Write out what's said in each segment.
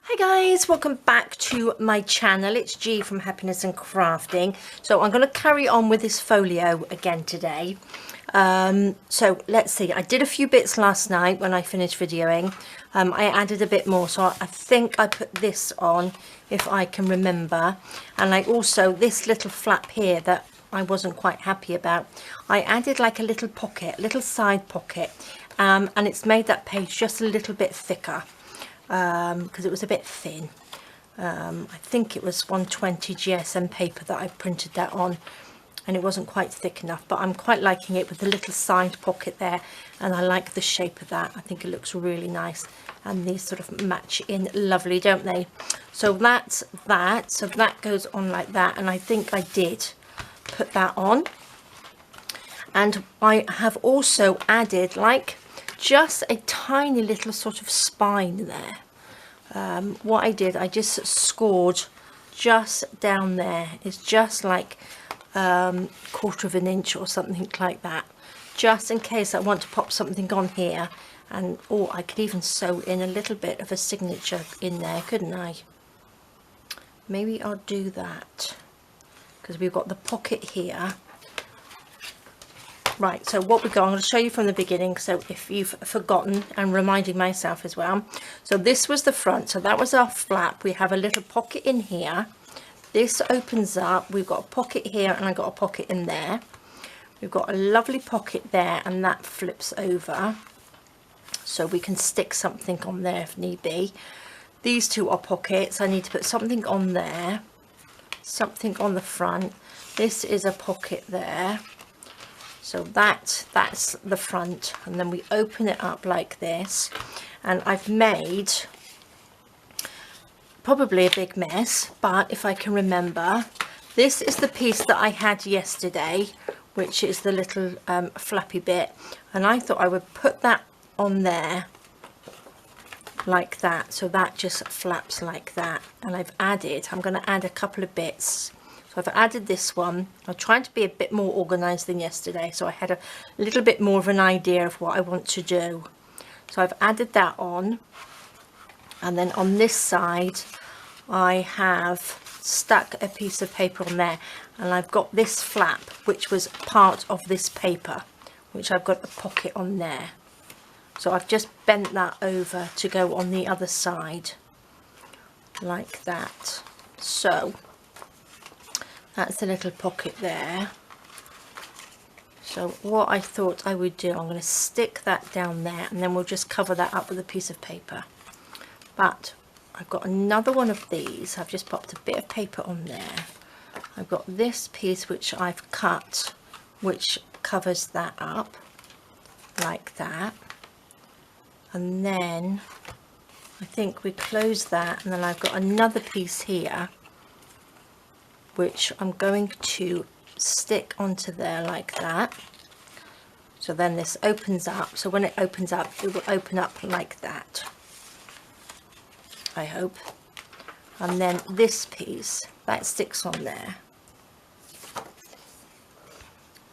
Hi guys, welcome back to my channel. It's G from Happiness and Crafting. So I'm going to carry on with this folio again today. So let's see, I did a few bits last night when I finished videoing. I added a bit more, so I think I put this on if I can remember. And like also this little flap here that I wasn't quite happy about, I added like a little pocket, little side pocket, and it's made that page just a little bit thicker. Because it was a bit thin. I think it was 120 GSM paper that I printed that on, and it wasn't quite thick enough, but I'm quite liking it with the little side pocket there, and I like the shape of that. I think it looks really nice, and these sort of match in lovely, don't they? So that's that. So that goes on like that, and I think I did put that on. And I have also added like just a tiny little sort of spine there. What I did, I just scored just down there. It's just like 1/4 of an inch or something like that, just in case I want to pop something on here. And or I could even sew in a little bit of a signature in there, couldn't I? Maybe I'll do that because we've got the pocket here. Right, so what we got, I'm going to show you from the beginning, so if you've forgotten, and reminding myself as well. So this was the front, so that was our flap. We have a little pocket in here. This opens up, we've got a pocket here, and I've got a pocket in there. We've got a lovely pocket there, and that flips over, so we can stick something on there if need be. These two are pockets. I need to put something on there, something on the front. This is a pocket there. So that's the front, and then we open it up like this, and I've made probably a big mess, but if I can remember, this is the piece that I had yesterday, which is the little flappy bit, and I thought I would put that on there like that, so that just flaps like that. And I'm going to add a couple of bits. So I've added this one. I'm trying to be a bit more organized than yesterday, so I had a little bit more of an idea of what I want to do. So I've added that on, and then on this side I have stuck a piece of paper on there, and I've got this flap which was part of this paper, which I've got a pocket on there. So I've just bent that over to go on the other side like that. So that's a little pocket there. So what I thought I would do, I'm going to stick that down there, and then we'll just cover that up with a piece of paper. But I've got another one of these. I've just popped a bit of paper on there. I've got this piece which I've cut, which covers that up like that. And then I think we close that, and then I've got another piece here which I'm going to stick onto there like that. So then this opens up, so when it opens up, it will open up like that, I hope. And then this piece, that sticks on there.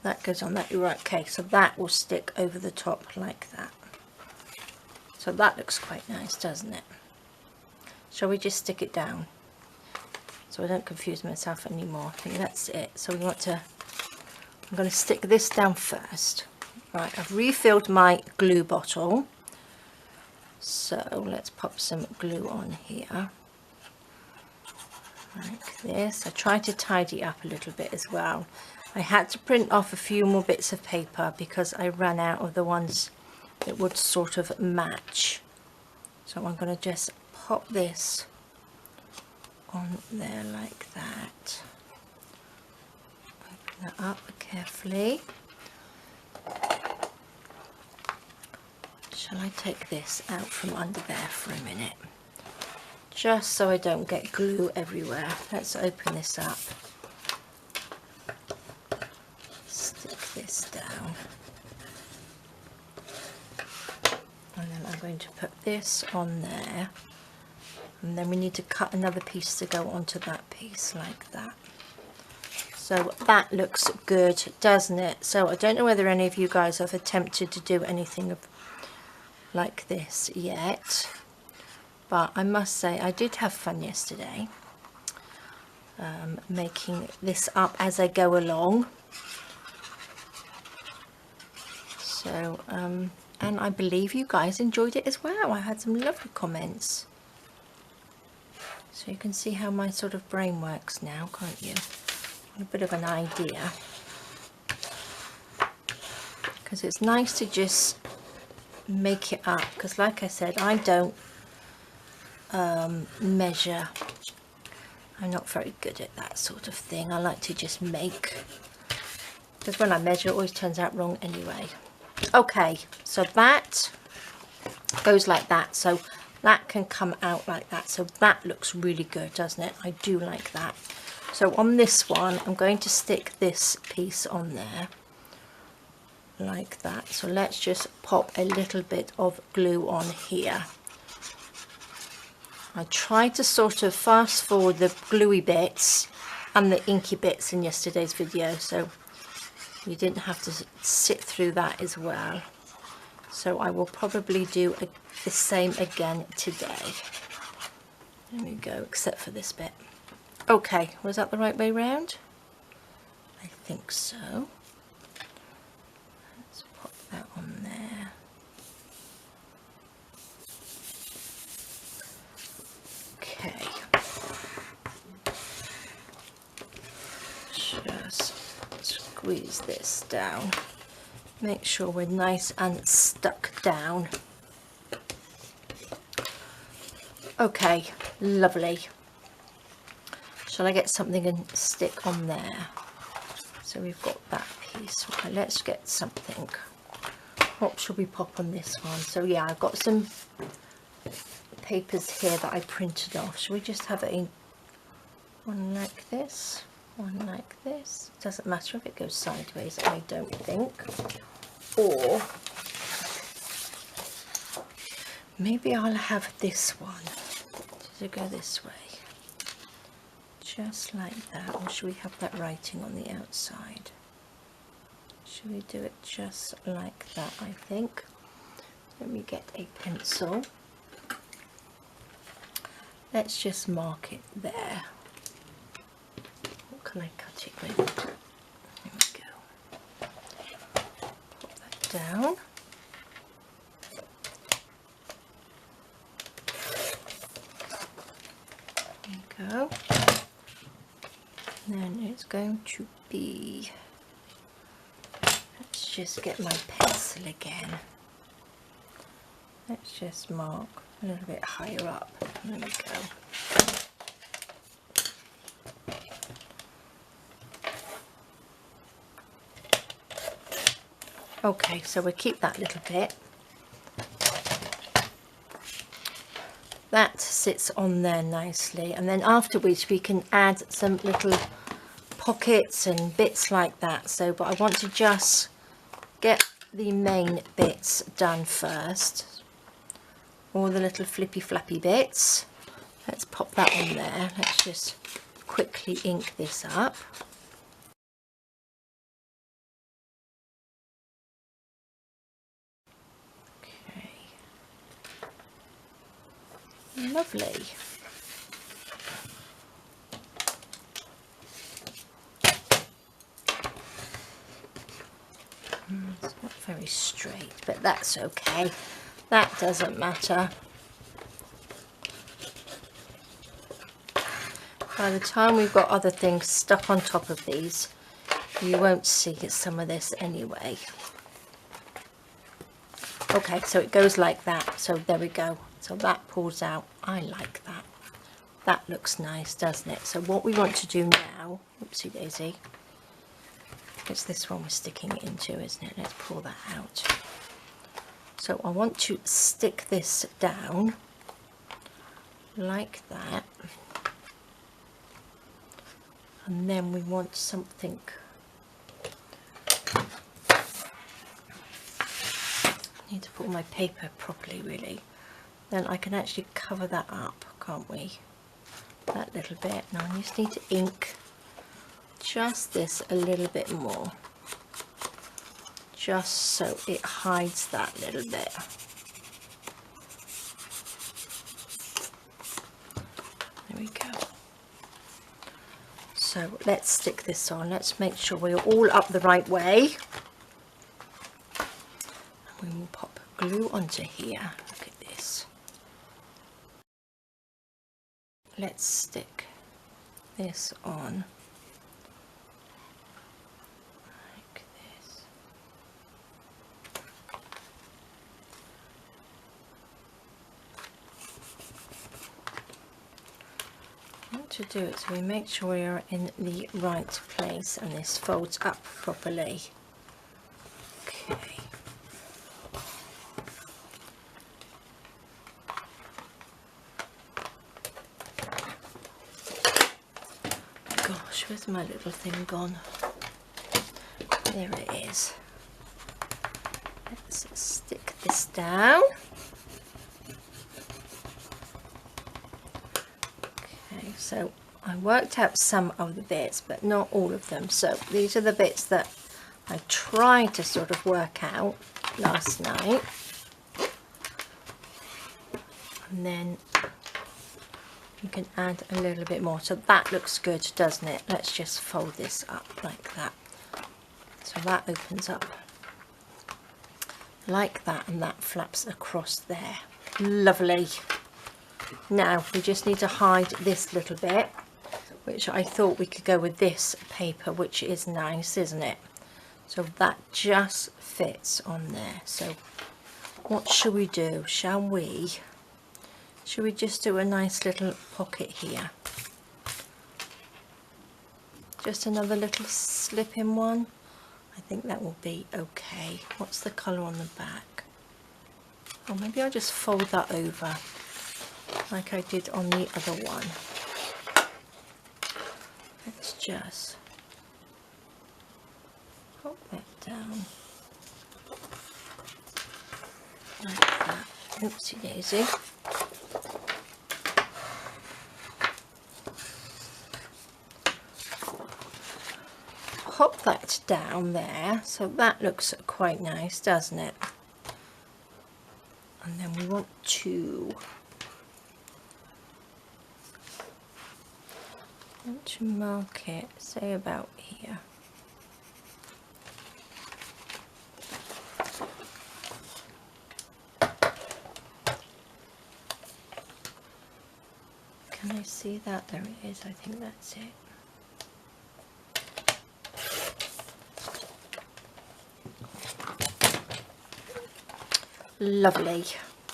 That goes on that, right, okay, so that will stick over the top like that. So that looks quite nice, doesn't it? Shall we just stick it down, so I don't confuse myself anymore? I think that's it. So we want to, I'm going to stick this down first. Right, I've refilled my glue bottle. So let's pop some glue on here. Like this. I tried to tidy up a little bit as well. I had to print off a few more bits of paper because I ran out of the ones that would sort of match. So I'm going to just pop this on there like that. Open that up carefully. Shall I take this out from under there for a minute, just so I don't get glue everywhere? Let's open this up, stick this down, and then I'm going to put this on there. And then we need to cut another piece to go onto that piece like that. So that looks good, doesn't it? So I don't know whether any of you guys have attempted to do anything like this yet, but I must say I did have fun yesterday making this up as I go along. So and I believe you guys enjoyed it as well. I had some lovely comments. So you can see how my sort of brain works now, can't you? A bit of an idea. Because it's nice to just make it up, because like I said, I don't measure. I'm not very good at that sort of thing. I like to just make, because when I measure it always turns out wrong anyway. Okay, so that goes like that, so that can come out like that, so that looks really good, doesn't it? I do like that. So on this one I'm going to stick this piece on there like that. So let's just pop a little bit of glue on here. I tried to sort of fast forward the gluey bits and the inky bits in yesterday's video, so you didn't have to sit through that as well. So I will probably do the same again today. There we go, except for this bit. Okay, was that the right way round? I think so. Let's pop that on there. Okay. Just squeeze this down. Make sure we're nice and stuck down. Okay, lovely. Shall I get something and stick on there? So we've got that piece. Okay, let's get something. What shall we pop on this one? So yeah, I've got some papers here that I printed off. Shall we just have it in one like this, one like this? It doesn't matter if it goes sideways, I don't think. Or maybe I'll have this one. Does it go this way? Just like that. Or should we have that writing on the outside? Should we do it just like that, I think? Let me get a pencil. Let's just mark it there. What can I cut it with? There we go. Put that down. There we go. And then it's going to be, let's just get my pencil again. Let's just mark a little bit higher up. There we go. Okay, so we'll keep that little bit. That sits on there nicely, and then afterwards we can add some little pockets and bits like that. So, but I want to just get the main bits done first. All the little flippy flappy bits. Let's pop that on there. Let's just quickly ink this up. Okay. Lovely. It's not very straight, but that's okay. That doesn't matter. By the time we've got other things stuck on top of these, you won't see some of this anyway. Okay, so it goes like that. So there we go. So that pulls out. I like that. That looks nice, doesn't it? So what we want to do now, oopsie daisy, it's this one we're sticking it into, isn't it? Let's pull that out. So I want to stick this down like that, and then we want something, I need to put my paper properly really, then I can actually cover that up, can't we? That little bit. Now I just need to ink just this a little bit more, just so it hides that little bit. So let's stick this on. Let's make sure we're all up the right way. And we will pop glue onto here. Look at this. Let's stick this on like this. What to do is we make sure we are in the right place and this folds up properly. Okay. Gosh, where's my little thing gone? There it is. Let's stick this down. Okay, so I worked out some of the bits, but not all of them. So these are the bits that I tried to sort of work out last night. And then you can add a little bit more. So that looks good, doesn't it? Let's just fold this up like that. So that opens up like that, and that flaps across there. Lovely. Now we just need to hide this little bit, which I thought we could go with this paper, which is nice, isn't it? So that just fits on there. So what should we do? Should we just do a nice little pocket here? Just another little slip in one. I think that will be okay. What's the colour on the back? Oh, maybe I'll just fold that over like I did on the other one. Let's just pop that down like that. Oopsie daisy. Pop that down there, so that looks quite nice, doesn't it? And then we want to mark it, say about here. Can I see that? There it is. I think that's it. Lovely.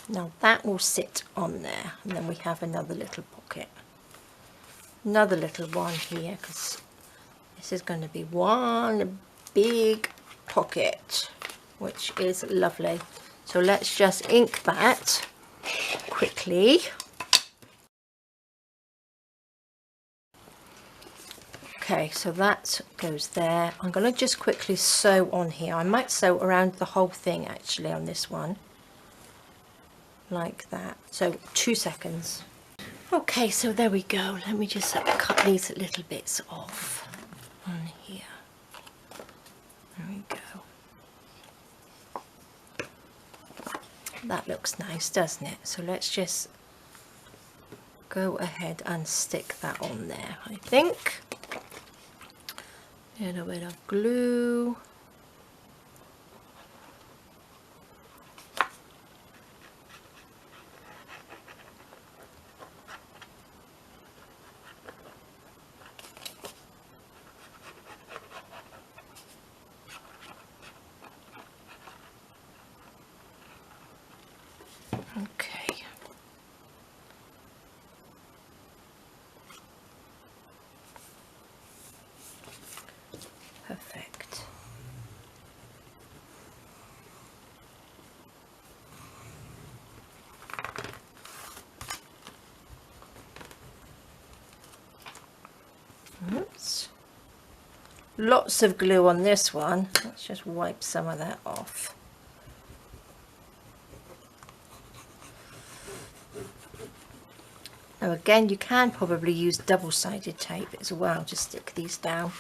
Now that will sit on there, and then we have another little pocket, another little one here, because this is going to be one big pocket, which is lovely. So let's just ink that quickly. Okay, so that goes there. I'm going to just quickly sew on here. I might sew around the whole thing actually on this one, like that. So 2 seconds. Okay, so there we go. Let me just cut these little bits off on here. There we go. That looks nice, doesn't it? So let's just go ahead and stick that on there, I think. A little bit of glue. Okay. Perfect. Oops. Lots of glue on this one. Let's just wipe some of that off. Now again, you can probably use double-sided tape as well to stick these down.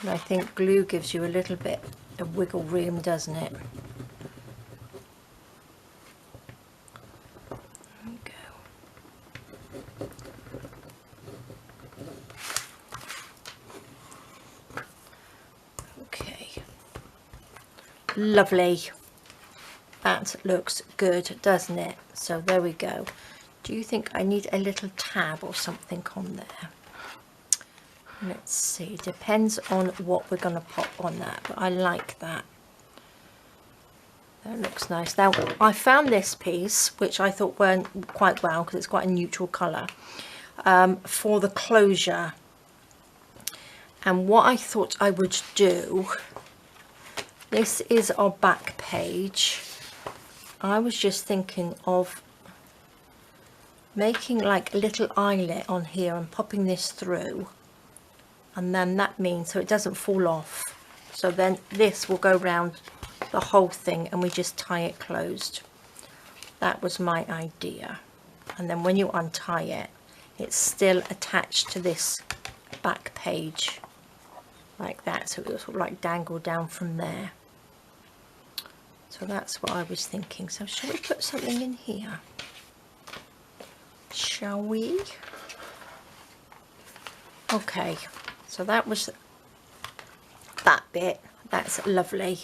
And I think glue gives you a little bit of wiggle room, doesn't it? There we go. Lovely. That looks good, doesn't it? So there we go. Do you think I need a little tab or something on there? Let's see, depends on what we're going to pop on that, but I like that. That looks nice. Now, I found this piece, which I thought went quite well because it's quite a neutral colour, for the closure. And what I thought I would do, this is our back page. I was just thinking of making like a little eyelet on here and popping this through, and then that means so it doesn't fall off. So then this will go round the whole thing and we just tie it closed. That was my idea. And then when you untie it, it's still attached to this back page like that, so it will sort of like dangle down from there. So that's what I was thinking. So shall we put something in here? Shall we? Okay, so that was that bit. That's lovely.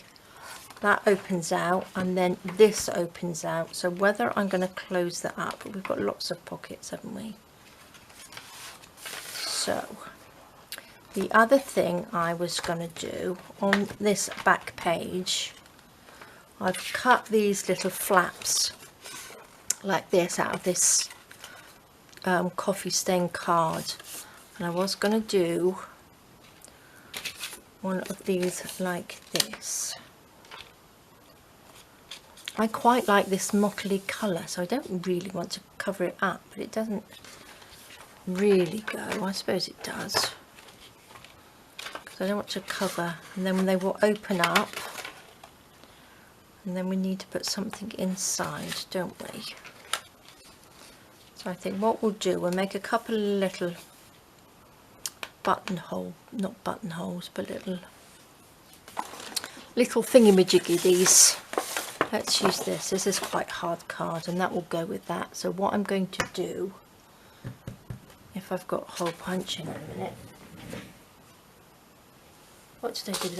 That opens out, and then this opens out. So whether I'm going to close that up, we've got lots of pockets, haven't we? So the other thing I was going to do on this back page, I've cut these little flaps like this out of this coffee stain card, and I was going to do one of these like this. I quite like this mottly colour, so I don't really want to cover it up, but it doesn't really go. I suppose it does, because I don't want to cover, and then they will open up, and then we need to put something inside, don't we? So I think what we'll do, we'll make a couple of little buttonhole, not buttonholes, but little thingy-majiggy-dees. Let's use this. This is quite hard card, and that will go with that. So what I'm going to do, if I've got hole punch in a minute, what did I do with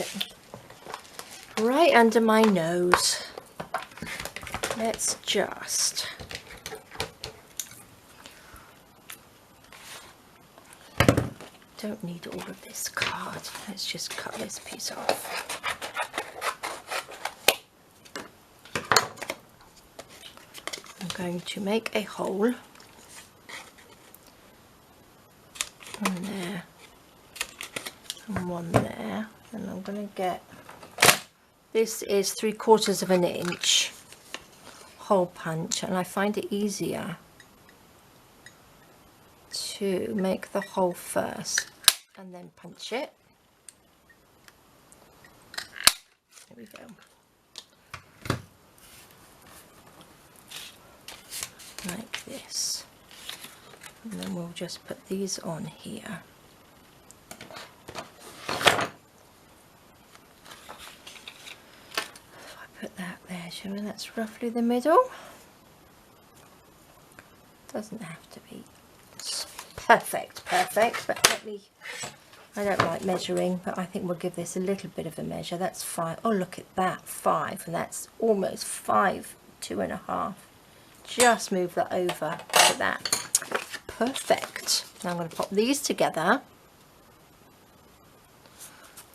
it? Right under my nose. Let's just don't need all of this card. Let's just cut this piece off. I'm going to make a hole one there and one there, and I'm going to get, this is 3/4 of an inch hole punch, and I find it easier to make the hole first and then punch it. There we go. Like this, and then we'll just put these on here. If I put that there, shall we? That's roughly the middle. Doesn't have to be perfect, but let me, I don't like measuring, but I think we'll give this a little bit of a measure. That's 5. Oh, look at that, 5, and that's almost 5, 2.5. Just move that over to that. Perfect. Now I'm going to pop these together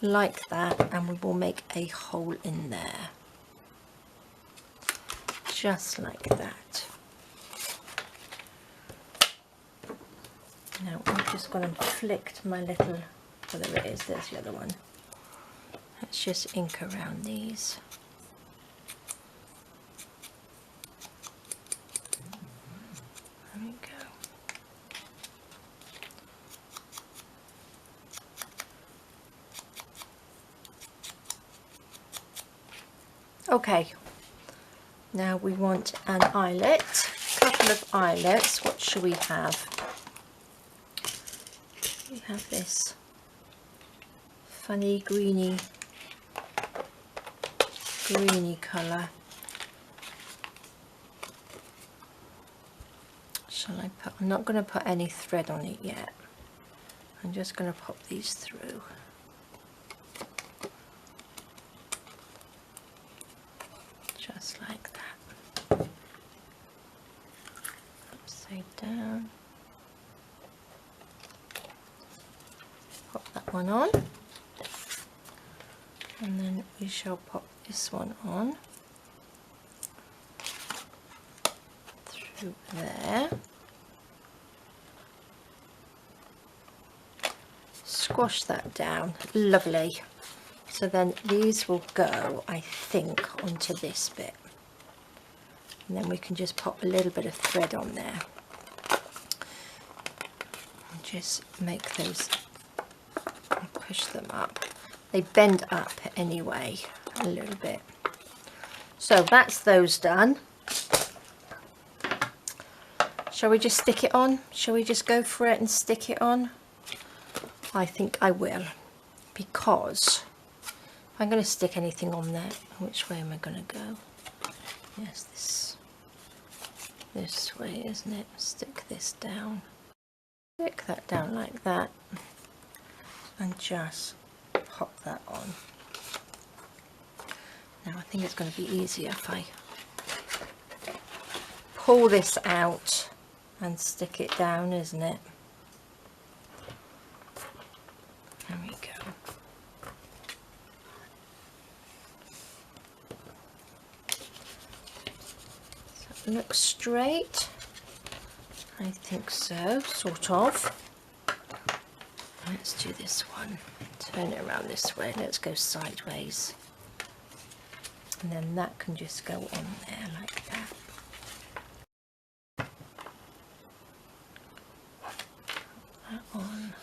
like that, and we will make a hole in there. Just like that. Now I'm just going to flick my little, oh, there it is, there's the other one. Let's just ink around these. There we go. Okay, now we want an eyelet, a couple of eyelets. What should we have? We have this funny greeny colour. Shall I put, I'm not going to put any thread on it yet. I'm just going to pop these through. just like that. Upside down. Pop that one on, and then we shall pop this one on through there. Squash that down, lovely. So then these will go, I think, onto this bit, and then we can just pop a little bit of thread on there and just make those, push them up. They bend up anyway a little bit. So that's those done. Shall we just stick it on? Shall we just go for it and stick it on? I think I will, because if I'm going to stick anything on there, which way am I going to go? Yes, this way, isn't it? Stick this down. Stick that down like that, and just pop that on. Now I think it's going to be easier if I pull this out and stick it down, isn't it? There we go. So it looks straight. I think so, sort of. Let's do this one. Turn it around this way. Let's go sideways. And then that can just go on there like that. Put that on.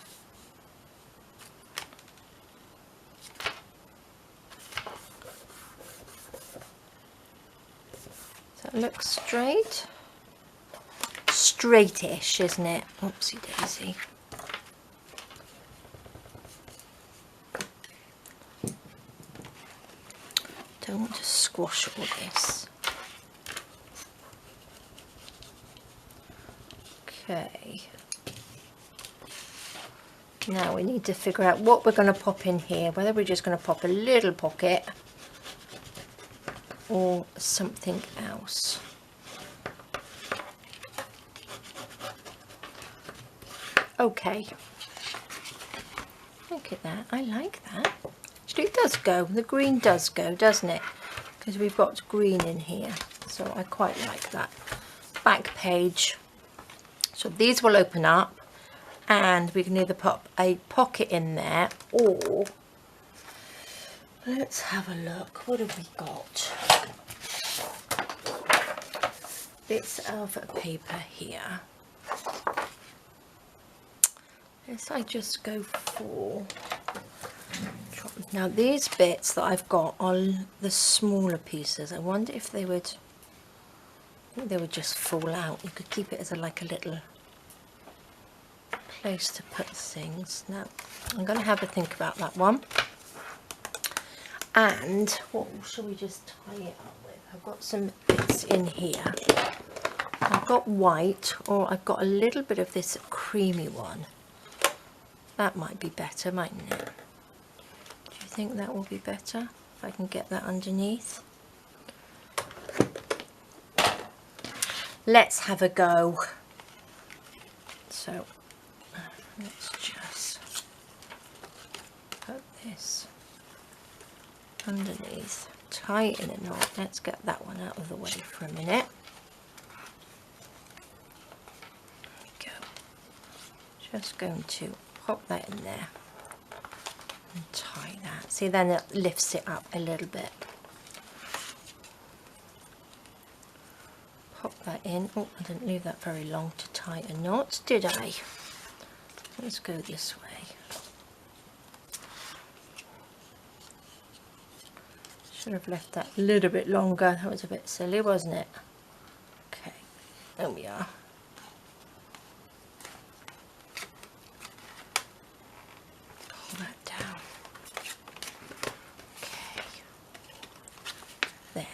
Does that look straight? Straightish, isn't it? Oopsie daisy. Don't want to squash all this. Okay. Now we need to figure out what we're going to pop in here, whether we're just going to pop a little pocket or something else. Okay. Look at that. I like that. Actually, it does go. The green does go, doesn't it? Because we've got green in here. So I quite like that. Back page. So these will open up, and we can either pop a pocket in there, or let's have a look. What have we got? Bits of paper here. Yes, I just go for, now these bits that I've got are the smaller pieces. I wonder if they would, I think they would just fall out. You could keep it as like a little place to put things. Now I'm going to have a think about that one. And what shall we just tie it up with? I've got some bits in here. I've got white, or I've got a little bit of this creamy one. That might be better, mightn't it? Do you think that will be better if I can get that underneath? Let's have a go. So let's just put this underneath, tie it in a knot. Let's get that one out of the way for a minute. There we go. Just going to pop that in there and tie that. See, then it lifts it up a little bit. Pop that in. Oh, I didn't leave that very long to tie a knot, did I? Let's go this way. Should have left that a little bit longer. That was a bit silly, wasn't it? Okay, there we are. Pull that down. Okay. Then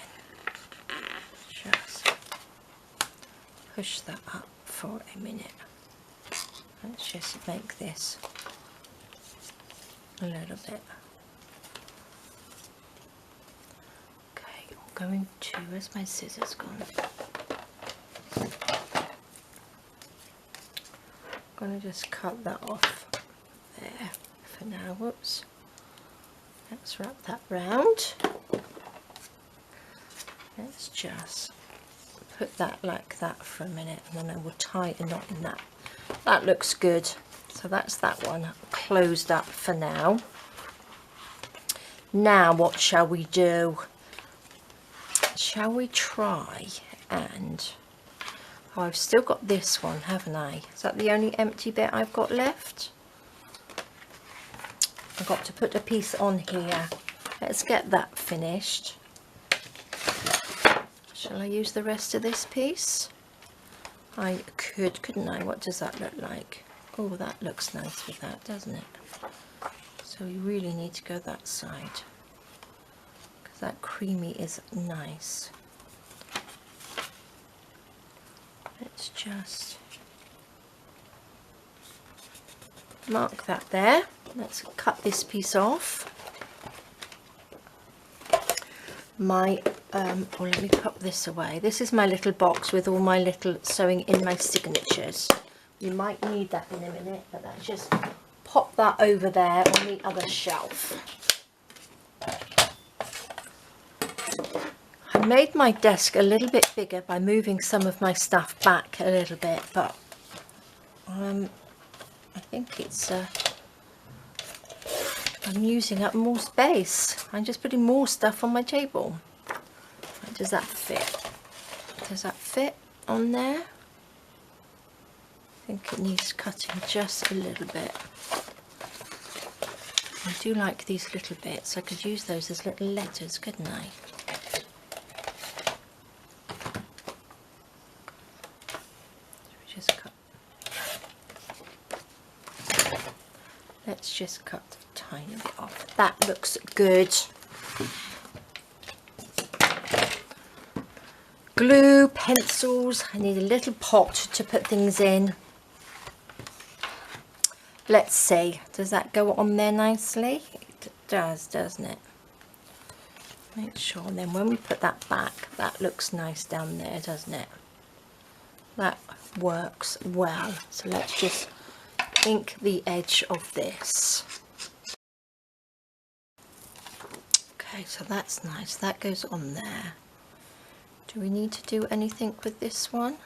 just push that up for a minute. Let's just make this a little bit. Okay, going to, where's my scissors gone? I'm going to just cut that off there for now. Whoops. Let's wrap that round. Let's just put that like that for a minute, and then I will tie a knot in that. That looks good. So that's that one closed up for now. Now what shall we do? Shall we try and... Oh, I've still got this one, haven't I? Is that the only empty bit I've got left? I've got to put a piece on here. Let's get that finished. Shall I use the rest of this piece? I could, couldn't I? What does that look like? Oh, that looks nice with that, doesn't it? So we really need to go that side, because that creamy is nice. Let's just mark that there. Let's cut this piece off. My let me pop this away. This is my little box with all my little sewing in my signatures. You might need that in a minute, but let's just pop that over there on the other shelf. I made my desk a little bit bigger by moving some of my stuff back a little bit, but I think it's I'm using up more space. I'm just putting more stuff on my table. Does that fit? Does that fit on there? I think it needs cutting just a little bit. I do like these little bits. I could use those as little letters, couldn't I? Just cut. Let's just cut a tiny bit off. That looks good. Glue, pencils. I need a little pot to put things in. Let's see, does that go on there nicely? It does, doesn't it? Make sure, and then when we put that back, that looks nice down there, doesn't it? That works well. So let's just ink the edge of this. Okay, so that's nice. That goes on there. Do we need to do anything with this one?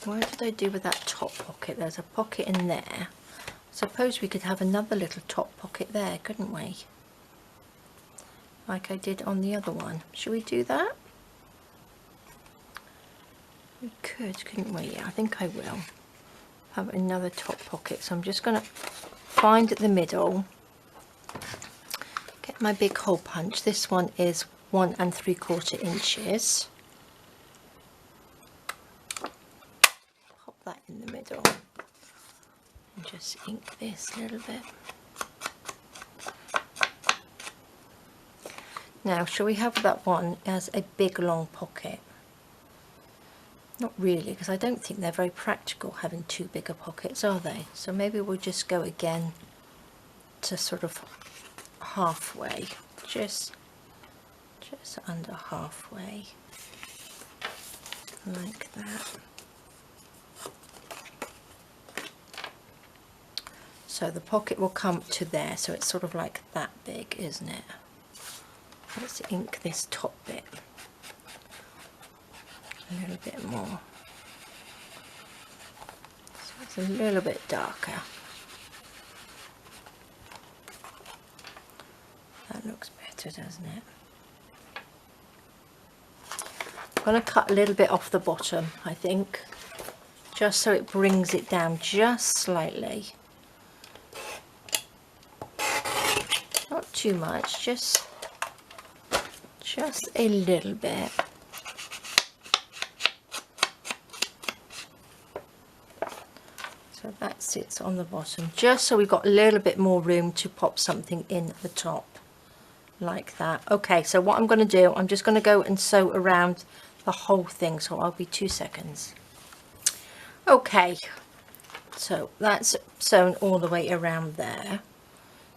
What did I do with that top pocket? There's a pocket in there. Suppose we could have another little top pocket there, couldn't we? Like I did on the other one. Should we do that? We could, couldn't we? Yeah, I think I will. Have another top pocket. So I'm just going to find the middle. Get my big hole punch. This one is 1 3/4 inches. Pop that in the middle. And just ink this a little bit. Now, shall we have that one as a big long pocket? Not really, because I don't think they're very practical having two bigger pockets, are they? So maybe we'll just go again to sort of halfway, just under halfway, like that. So the pocket will come to there, so it's sort of like that big, isn't it? Let's ink this top bit a little bit more, so it's a little bit darker. That looks better, doesn't it? I'm going to cut a little bit off the bottom, I think, just so it brings it down just slightly. Not too much, just a little bit. So that sits on the bottom, just so we've got a little bit more room to pop something in at the top, like that. Okay, so what I'm going to do, I'm just going to go and sew around the whole thing, so I'll be 2 seconds. Okay, so that's sewn all the way around there,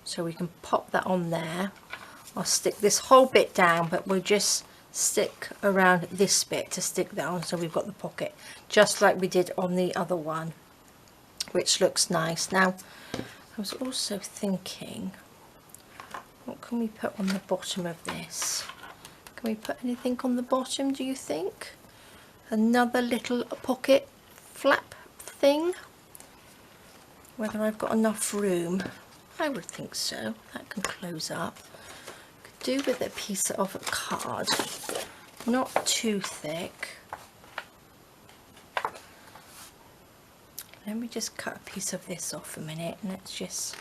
so we can pop that on there. I'll stick this whole bit down, but we'll just stick around this bit to stick down, so we've got the pocket just like we did on the other one, which looks nice. Now I was also thinking, what can we put on the bottom of this? Can we put anything on the bottom, do you think? Another little pocket flap thing? Whether I've got enough room. I would think so. That can close up. Could do with a piece of card. Not too thick. Let me just cut a piece of this off a minute. Let's just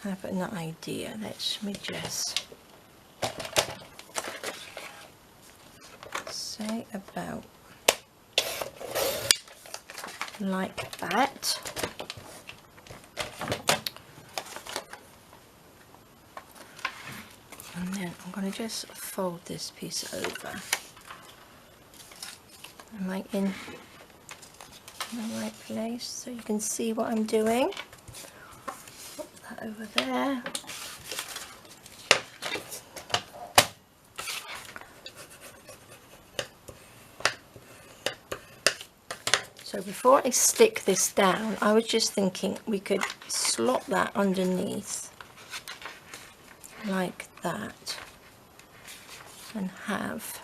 have an idea. Let me just say about like that. And then I'm going to just fold this piece over. Am I in the right place so you can see what I'm doing? Put that over there. So before I stick this down, I was just thinking we could slot that underneath like that and have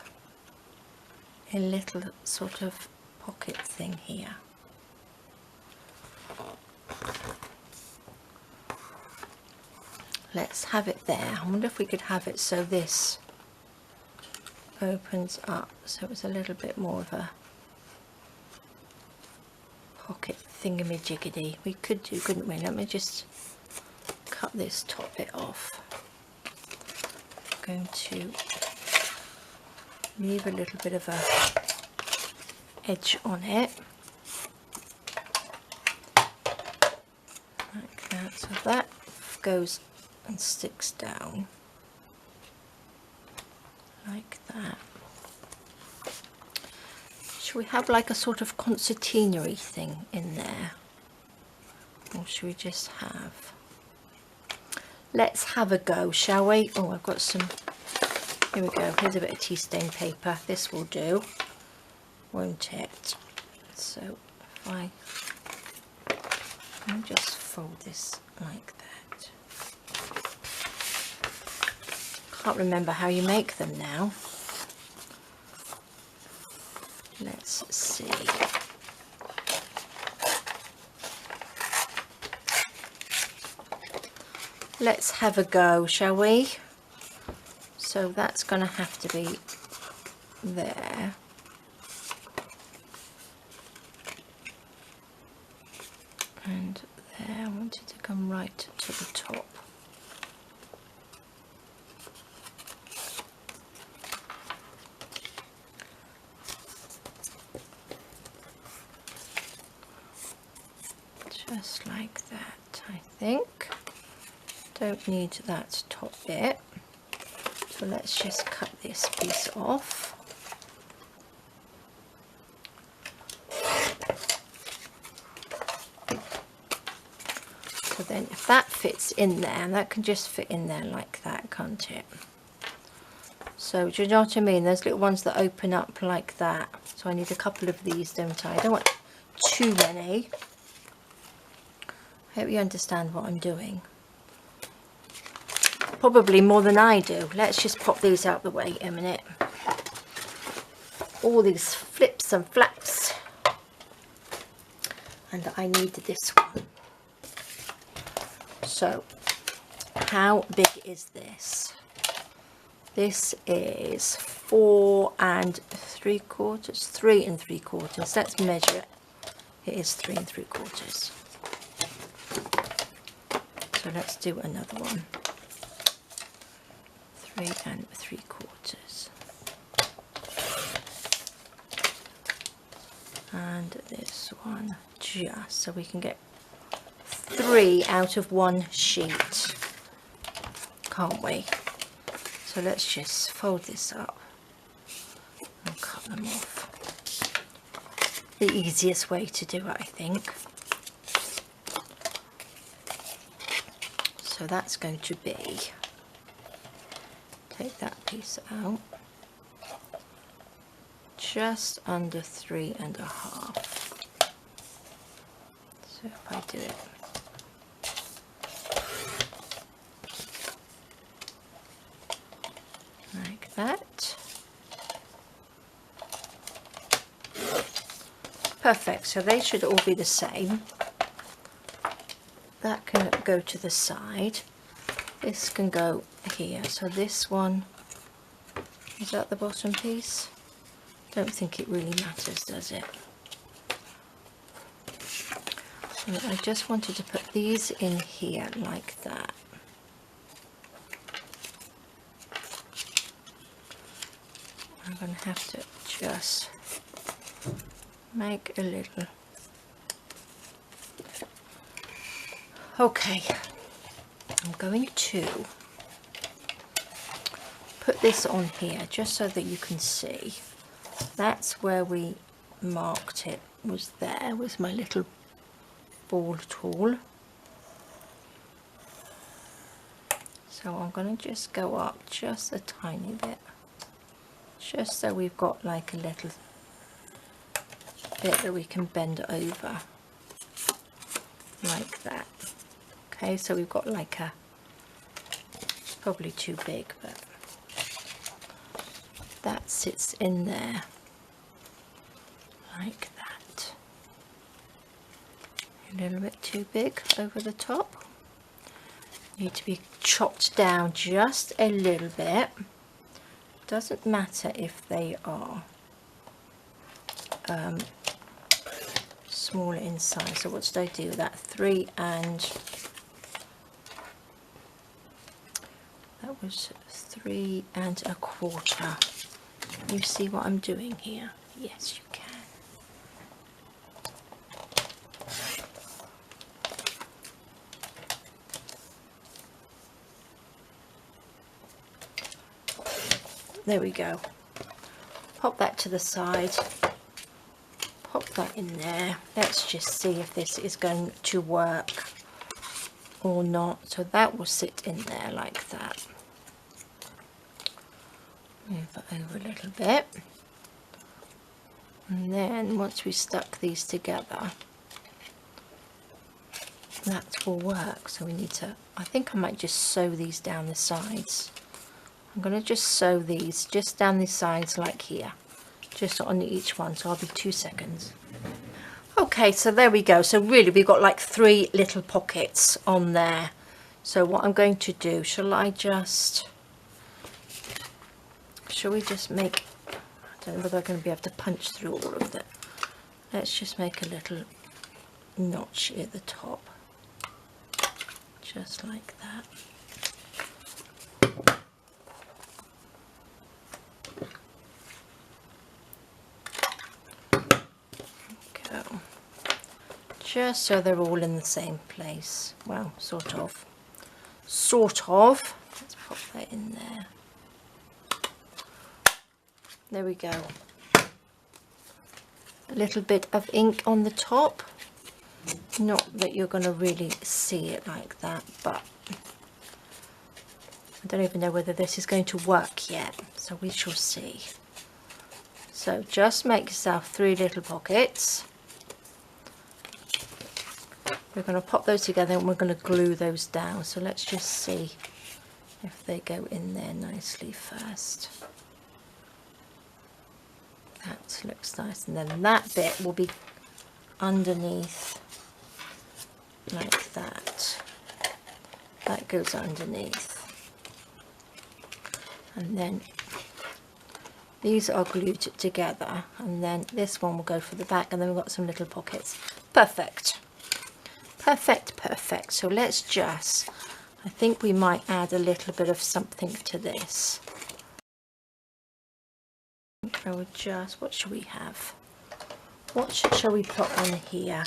a little sort of pocket thing here. Let's have it there. I wonder if we could have it so this opens up so it's a little bit more of a pocket thingamajiggy. We could do, couldn't we? Let me just cut this top bit off. I'm going to leave a little bit of a edge on it like that, so that goes and sticks down like that. Should we have like a sort of concertina-y thing in there, or should we just have, let's have a go, shall we? Oh, I've got some, here we go, here's a bit of tea stain paper. This will do, won't it? So if I'll just fold this like that. Can't remember how you make them now. Let's see. Let's have a go, shall we? So that's going to have to be there. And there, I want it to come right to the top. Just like that, I think. Don't need that top bit. So let's just cut this piece off. So then if that fits in there, that can just fit in there like that, can't it? So do you know what I mean? There's little ones that open up like that. So I need a couple of these, don't I? I don't want too many. I hope you understand what I'm doing. Probably more than I do. Let's just pop these out the way a minute. All these flips and flaps. And I need this one. So, how big is this? This is 4 3/4, 3 3/4. Let's measure it. It is 3 3/4. So let's do another one. 3 3/4. And this one just so we can get 3 out of 1 sheet, can't we? So let's just fold this up and cut them off. The easiest way to do it, I think. So that's going to be take that piece out, just under 3.5. So if I do it like that, perfect. So they should all be the same. That can go to the side. This can go here. So this one, is that the bottom piece? Don't think it really matters, does it? And I just wanted to put these in here like that. I'm going to have to just make a little. Okay, I'm going to put this on here just so that you can see. That's where we marked it, was there with my little ball tool. So I'm going to just go up just a tiny bit, just so we've got like a little bit that we can bend over like that. Okay, so we've got like a, probably too big, but that sits in there like that. A little bit too big over the top. Need to be chopped down just a little bit. Doesn't matter if they are smaller in size. So what did I do? That 3 and that was 3.25. You see what I'm doing here? Yes, you can. There we go. Pop that to the side. Pop that in there. Let's just see if this is going to work or not. So that will sit in there like that. Move it over a little bit. And then once we stuck these together, that will work. So we need to, I think I might just sew these down the sides. I'm going to just sew these just down the sides like here, just on each one. So I'll be 2 seconds. Okay, so there we go. So really we've got like 3 little pockets on there. So what I'm going to do, shall we just make, I don't know whether I'm going to be able to punch through all of it. Let's just make a little notch at the top, just like that. Go. Just so they're all in the same place. Well, sort of. Let's pop that in there. There we go. A little bit of ink on the top. Not that you're going to really see it like that, but I don't even know whether this is going to work yet, so we shall see. So just make yourself 3 little pockets. We're going to pop those together and we're going to glue those down. So let's just see if they go in there nicely first. That looks nice, and then that bit will be underneath like that. That goes underneath, and then these are glued together, and then this one will go for the back, and then we've got some little pockets. Perfect. Perfect. So let's just, I think we might add a little bit of something to this. I would just, what shall we have? What shall we put on here?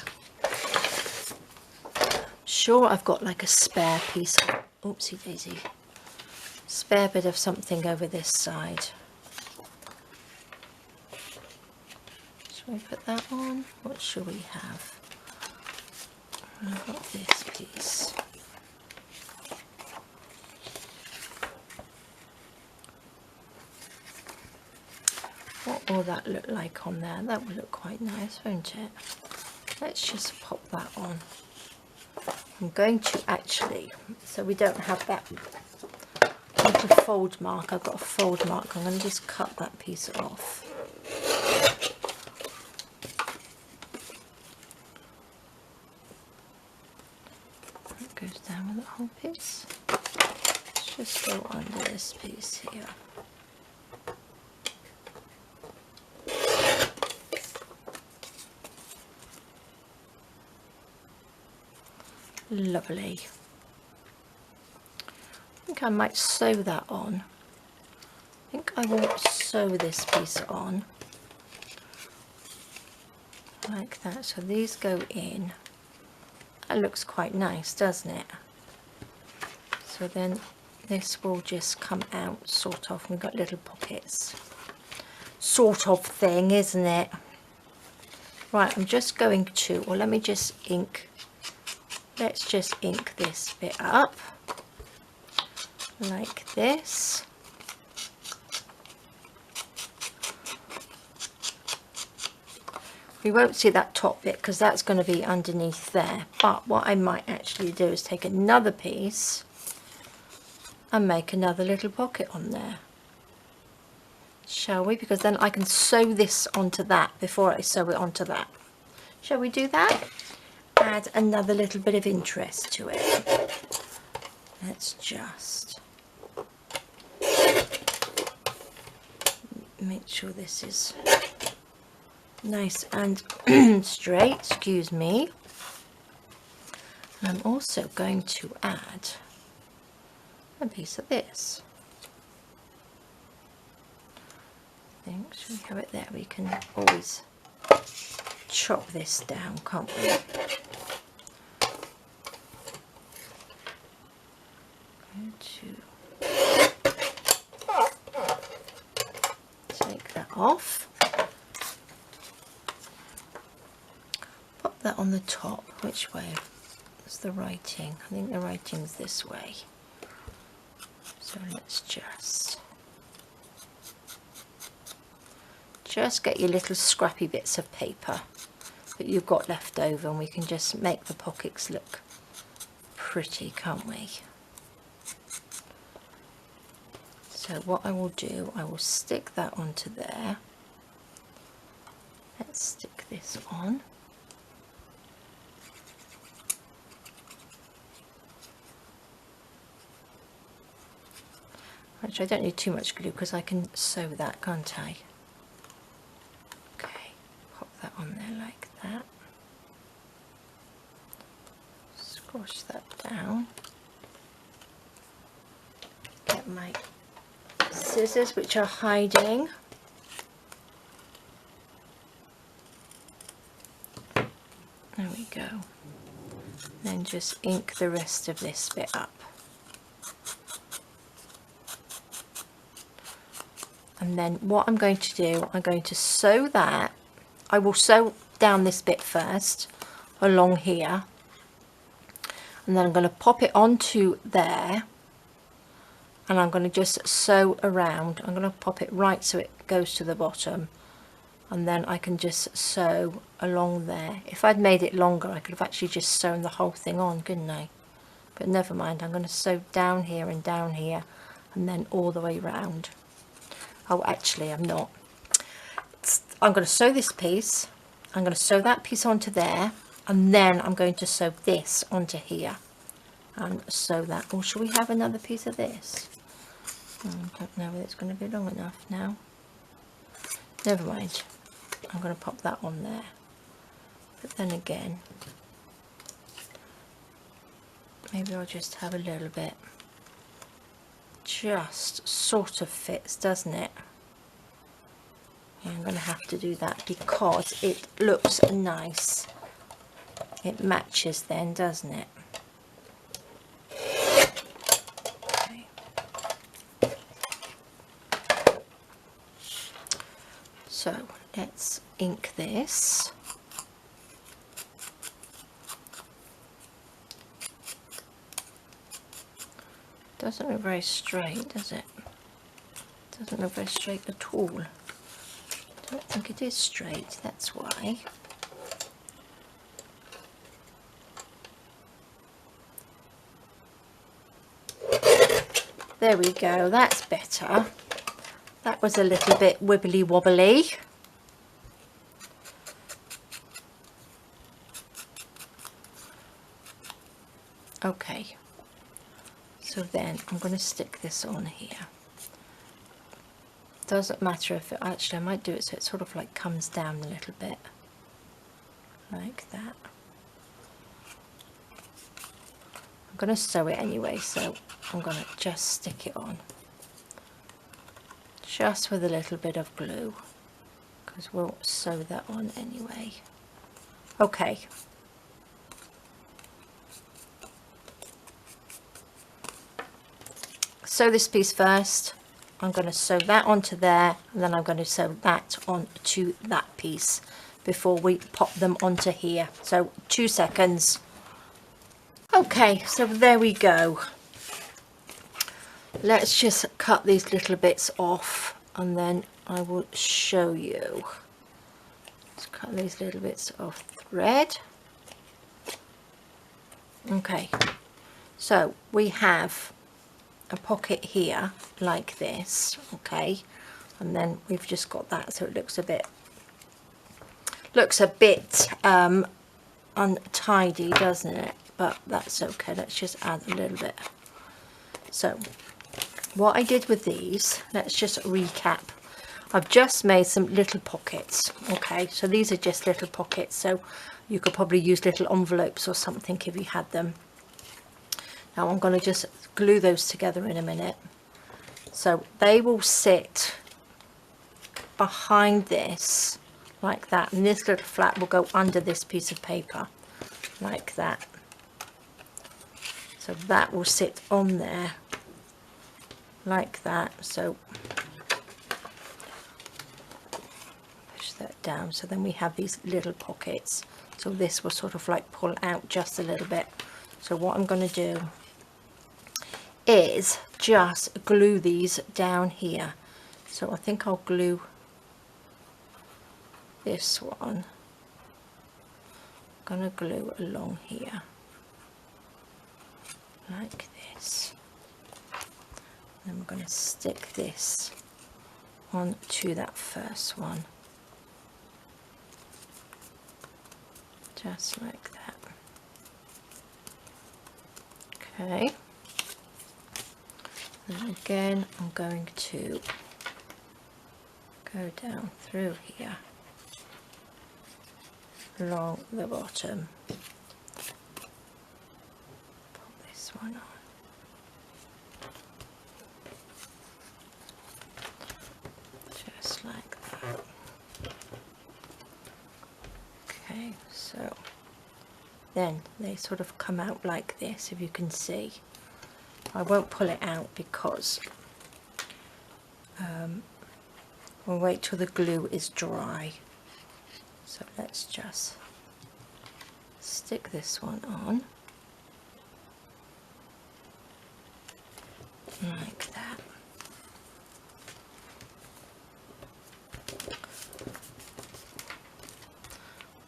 Sure, I've got like a spare piece of, oopsie daisy, spare bit of something over this side. Shall we put that on? What shall we have? I've got this piece. all that look like on there? That would look quite nice, won't it? Let's just pop that on. I'm going to actually, so we don't have that little fold mark, I've got a fold mark, I'm going to just cut that piece off. That goes down with the whole piece. Let's just go under this piece here. Lovely. I think I might sew that on. I think I will sew this piece on like that. So these go in. That looks quite nice, doesn't it? So then this will just come out sort of. We've got little pockets. Sort of thing, isn't it? Right, I'm just going to, or let me just ink. Let's just ink this bit up like this. We won't see that top bit because that's going to be underneath there, but what I might actually do is take another piece and make another little pocket on there, shall we? Because then I can sew this onto that before I sew it onto that. Shall we do that? Add another little bit of interest to it. Let's just make sure this is nice and straight, excuse me. And I'm also going to add a piece of this. I think, should we have it there? We can always chop this down, can't we? Take that off. Pop that on the top. Which way is the writing? I think the writing's this way. So let's just get your little scrappy bits of paper that you've got left over, and we can just make the pockets look pretty, can't we? So what I will do, I will stick that onto there. Let's stick this on. Actually, I don't need too much glue because I can sew that, can't I? Okay, pop that on there like that. Squash that down. Get my scissors, which are hiding. There we go. Then just ink the rest of this bit up. And then what I'm going to do, I'm going to sew that. I will sew down this bit first along here, and then I'm going to pop it onto there, and I'm going to just sew around. I'm going to pop it right so it goes to the bottom, and then I can just sew along there. If I'd made it longer, I could have actually just sewn the whole thing on, couldn't I? But never mind, I'm going to sew down here, and then all the way round. Oh, actually, I'm not. I'm going to sew this piece. I'm going to sew that piece onto there, and then I'm going to sew this onto here, and sew that. Or shall we have another piece of this? I don't know whether it's going to be long enough now. Never mind. I'm going to pop that on there. But then again, maybe I'll just have a little bit. Just sort of fits, doesn't it? Yeah, I'm going to have to do that because it looks nice. It matches then, doesn't it? Okay. So let's ink this. Doesn't look very straight, does it? Doesn't look very straight at all. I don't think it is straight, that's why. There we go, that's better. That was a little bit wibbly wobbly. Okay, so then I'm going to stick this on here. Doesn't matter if it, actually I might do it so it sort of like comes down a little bit, like that. I'm going to sew it anyway, so I'm going to just stick it on. Just with a little bit of glue, because we'll sew that on anyway. Okay. Sew this piece first. I'm going to sew that onto there, and then I'm going to sew that onto that piece before we pop them onto here. So 2 seconds. Okay, so there we go. Let's just cut these little bits off and then I will show you. Let's cut these little bits of thread. Okay, so we have a pocket here like this, okay, and then we've just got that so it looks a bit untidy, doesn't it? But that's okay, let's just add a little bit. So what I did with these, let's just recap. I've just made some little pockets, okay, so these are just little pockets, so you could probably use little envelopes or something if you had them. Now I'm going to just glue those together in a minute. So they will sit behind this like that, and this little flap will go under this piece of paper like that. So that will sit on there like that. So push that down, so then we have these little pockets, so this will sort of like pull out just a little bit. So what I'm going to do is just glue these down here. So I think I'll glue this one. I'm going to glue along here like this. Then we're going to stick this onto that first one, just like that. Okay, and again I'm going to go down through here along the bottom, pop this one on. Just like that. Okay, so then they sort of come out like this, if you can see. I won't pull it out because we'll wait till the glue is dry. So let's just stick this one on like that.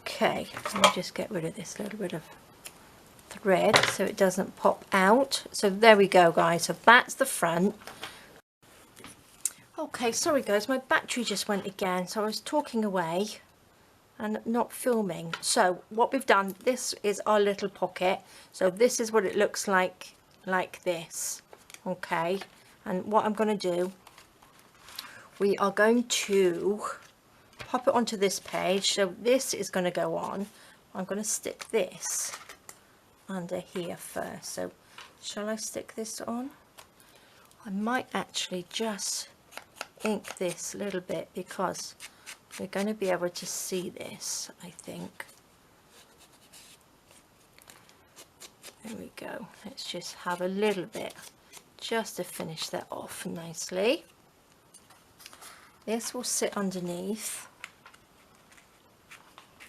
Okay, let me just get rid of this little bit of thread so it doesn't pop out. So there we go, guys, so that's the front. Okay, sorry guys, my battery just went again, so I was talking away and not filming. So what we've done, this is our little pocket, so this is what it looks like this, okay. And what I'm going to do, we are going to pop it onto this page. So this is going to go on. I'm going to stick this under here first. So shall I stick this on? I might actually just ink this a little bit because we're going to be able to see this, I think. There we go. Let's just have a little bit just to finish that off nicely. This will sit underneath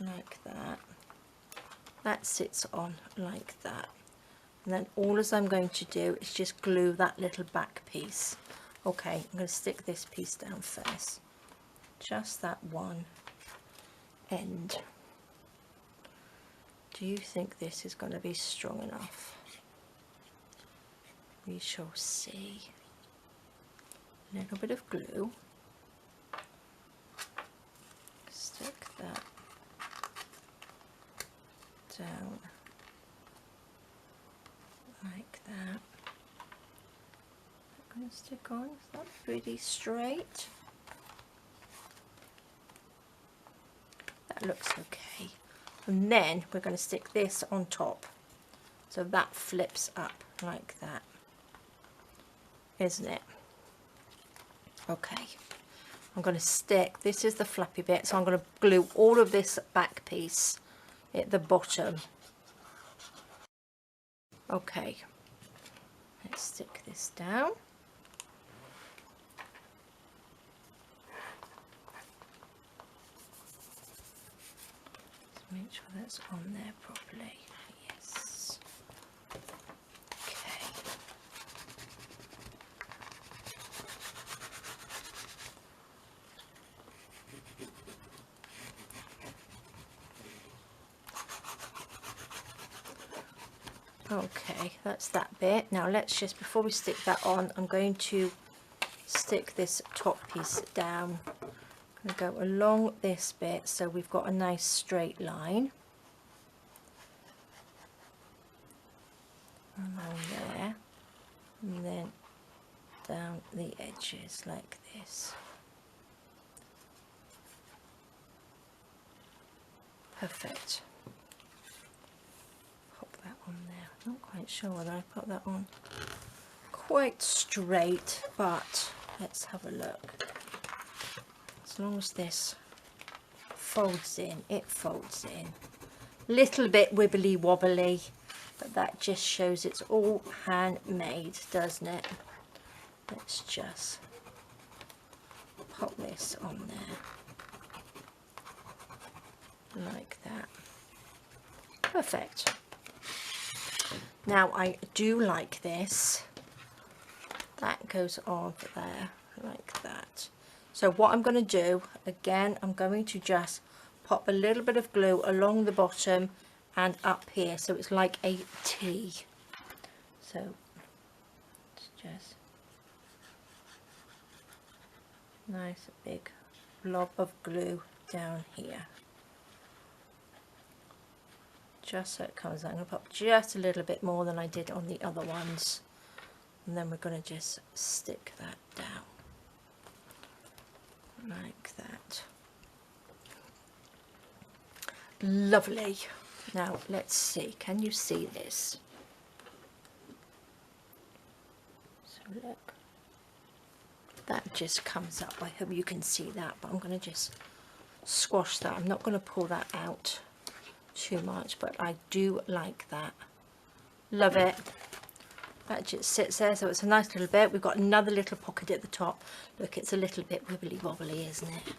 like that. That sits on like that. And then all as I'm going to do is just glue that little back piece. Okay, I'm going to stick this piece down first, just that one end. Do you think this is going to be strong enough? We shall see. A little bit of glue. Stick that down like that. I'm going to stick on. Is that pretty straight? That looks okay. And then we're going to stick this on top, so that flips up like that, isn't it? Okay, I'm going to stick, this is the flappy bit, so I'm going to glue all of this back piece at the bottom. Okay, let's stick this down. Make sure that's on there properly. Yes. Okay. Okay, that's that bit. Now let's just, before we stick that on, I'm going to stick this top piece down. I'm going to go along this bit so we've got a nice straight line along there, and then down the edges like this. Perfect. Pop that on there. I'm not quite sure whether I put that on quite straight, but let's have a look. As long as this folds in, it folds in. Little bit wibbly wobbly, but that just shows it's all handmade, doesn't it? Let's just pop this on there like that. Perfect. Now I do like this. That goes on there like that. So what I'm going to do, again, I'm going to just pop a little bit of glue along the bottom and up here, so it's like a T. So it's just nice big blob of glue down here. Just so it comes out. I'm going to pop just a little bit more than I did on the other ones. And then we're going to just stick that down. Like that. Lovely. Now let's see, can you see this? So look, that just comes up. I hope you can see that, but I'm going to just squash that. I'm not going to pull that out too much, but I do like that. Love it. That just sits there, so it's a nice little bit. We've got another little pocket at the top. Look, it's a little bit wibbly wobbly, isn't it?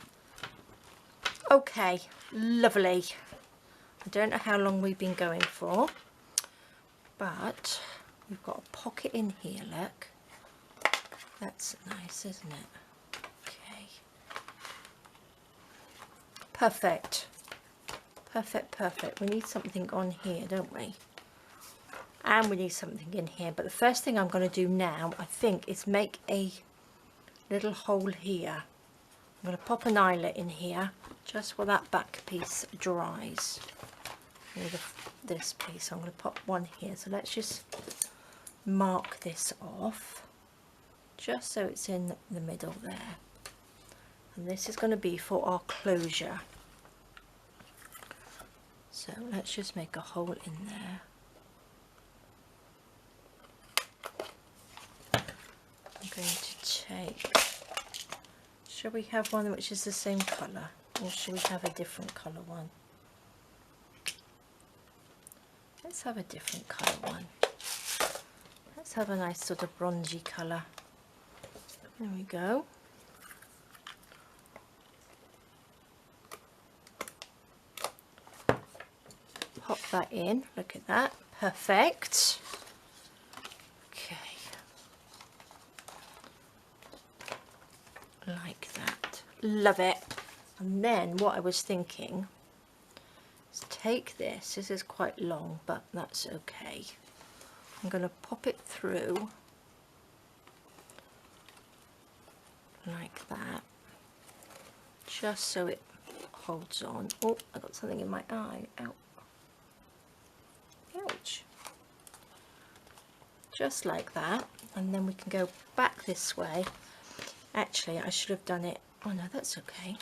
Okay, lovely. I don't know how long we've been going for, but we've got a pocket in here, look. That's nice, isn't it? Okay. Perfect. Perfect, perfect. We need something on here, don't we? And we need something in here, but the first thing I'm going to do now, I think, is make a little hole here. I'm going to pop an eyelet in here just while that back piece dries. With this piece, I'm going to pop one here. So let's just mark this off just so it's in the middle there. And this is going to be for our closure. So let's just make a hole in there. I'm going to take, shall we have one which is the same colour, or shall we have a different colour one? Let's have a different colour one. Let's have a nice sort of bronzy colour. There we go. Pop that in, look at that, perfect. Okay. Like that. Love it. And then what I was thinking is take this is quite long, but that's okay. I'm going to pop it through like that, just so it holds on. Oh, I got something in my eye. Ow. Ouch. Just like that, and then we can go back this way. Actually, I should have done it. Oh no, that's okay.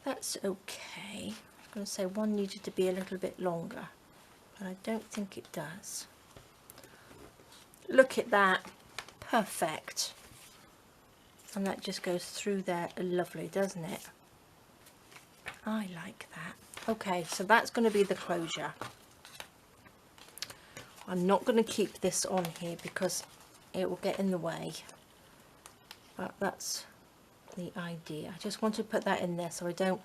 That's okay. I was going to say one needed to be a little bit longer, but I don't think it does. Look at that. Perfect. And that just goes through there lovely, doesn't it? I like that. Okay, so that's going to be the closure. I'm not going to keep this on here because it will get in the way, but that's the idea. I just want to put that in there so I don't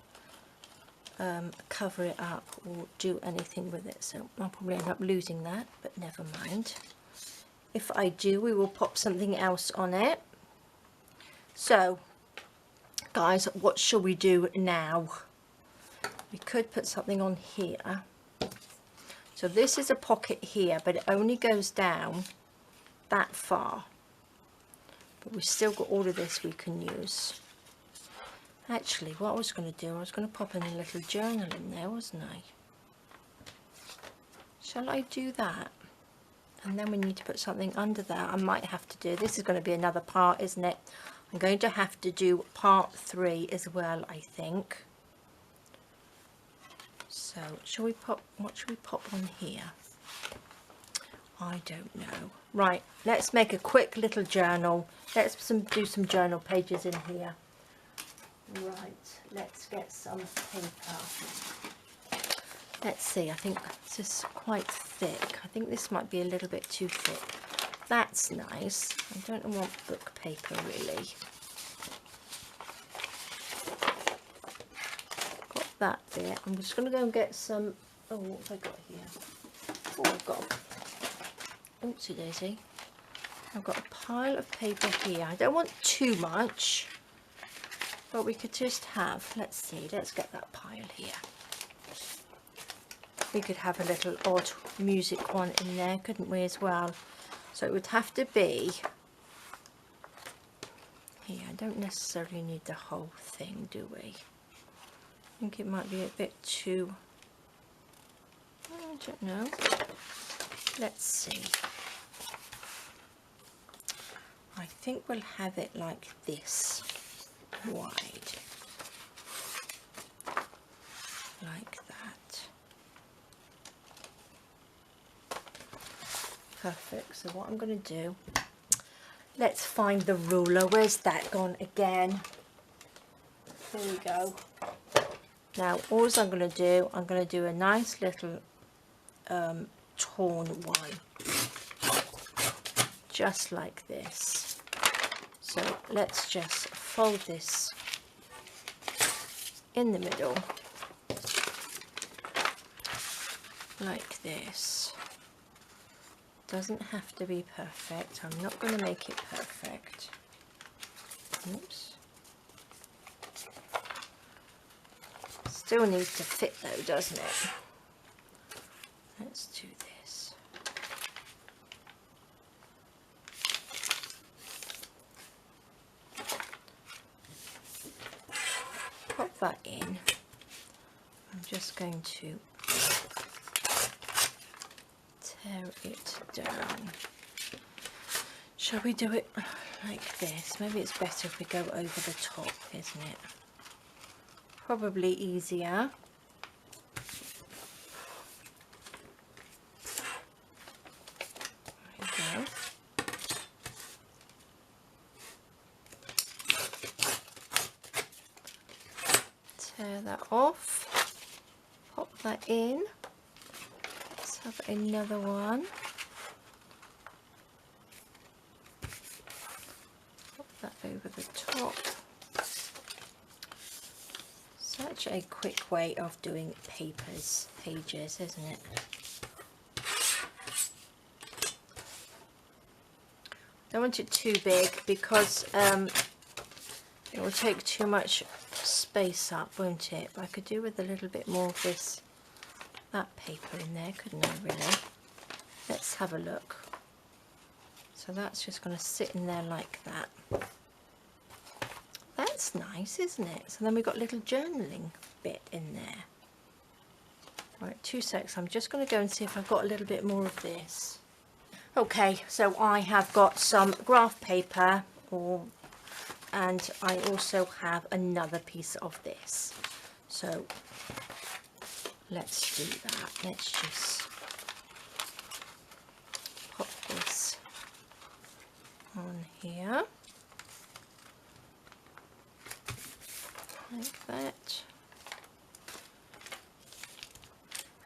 cover it up or do anything with it, so I'll probably end up losing that, but never mind. If I do, we will pop something else on it. So guys, what shall we do now? We could put something on here. So this is a pocket here, but it only goes down that far, but we've still got all of this we can use. Actually, what I was going to do, I was going to pop in a little journal in there, wasn't I? Shall I do that? And then we need to put something under there. I might have to do, this is going to be another part, isn't it? I'm going to have to do part 3 as well, I think. So shall we pop, what should we pop on here? I don't know. Right, let's make a quick little journal. Let's do some journal pages in here. Right, let's get some paper. Let's see, I think this is quite thick. I think this might be a little bit too thick. That's nice. I don't want book paper really. Got that bit. I'm just going to go and get some, oh, what have I got here? Oh, I've got, oopsie daisy. I've got a pile of paper here. I don't want too much, but we could just have, let's see, let's get that pile here. We could have a little odd music one in there, couldn't we, as well? So it would have to be here. I don't necessarily need the whole thing, do we? I think it might be a bit too, I don't know. Let's see. I think we'll have it like this, wide, like that. Perfect. So what I'm going to do, let's find the ruler. Where's that gone again? Here we go. Now all I'm going to do a nice little torn one, just like this. So let's just fold this in the middle like this. Doesn't have to be perfect. I'm not going to make it perfect. Oops. Still needs to fit though, doesn't it? Let's do this. Pop that in. I'm just going to tear it down. Shall we do it like this? Maybe it's better if we go over the top, isn't it? Probably easier. There we go. Tear that off. Pop that in. Let's have another one. Pop that over the top. Such a quick way of doing pages, isn't it? Don't want it too big because it will take too much space up, won't it? But I could do with a little bit more of that paper in there, couldn't I really? Let's have a look. So that's just going to sit in there like that. That's nice, isn't it? So then we've got a little journaling bit in there. Right, 2 secs. I'm just going to go and see if I've got a little bit more of this. Okay, so I have got some graph paper, and I also have another piece of this. So let's do that. Let's just pop this on here. Like that.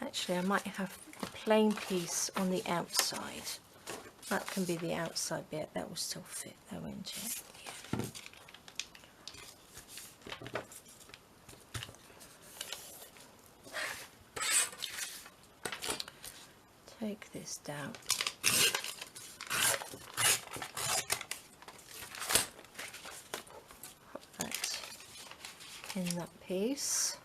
Actually, I might have a plain piece on the outside. That can be the outside bit. That will still fit though, won't it? Yeah. Take this down. Put that in that piece.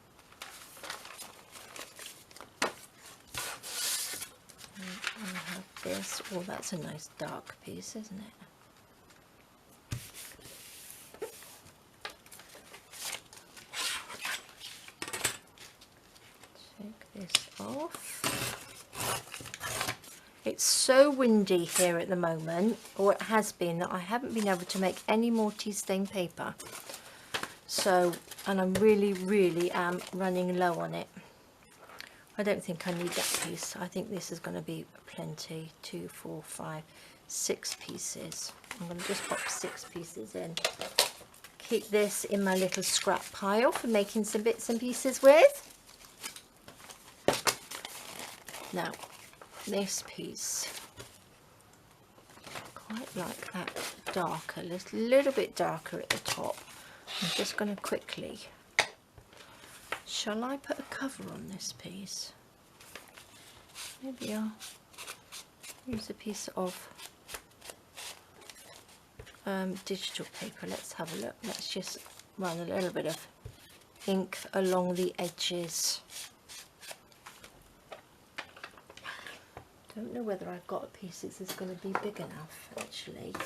And I have this. Oh, that's a nice dark piece, isn't it? Take this off. It's so windy here at the moment, or it has been, that I haven't been able to make any more tea stain paper. So, and I really am running low on it. I don't think I need that piece. I think this is going to be plenty. 2, 4, 5, 6 pieces. I'm going to just pop 6 pieces in. Keep this in my little scrap pile for making some bits and pieces with. Now, this piece, quite like that darker, a little bit darker at the top. I'm just going to quickly, shall I put a cover on this piece? Maybe I'll use a piece of digital paper. Let's have a look. Let's just run a little bit of ink along the edges. Don't know whether I've got a piece that's going to be big enough, actually. I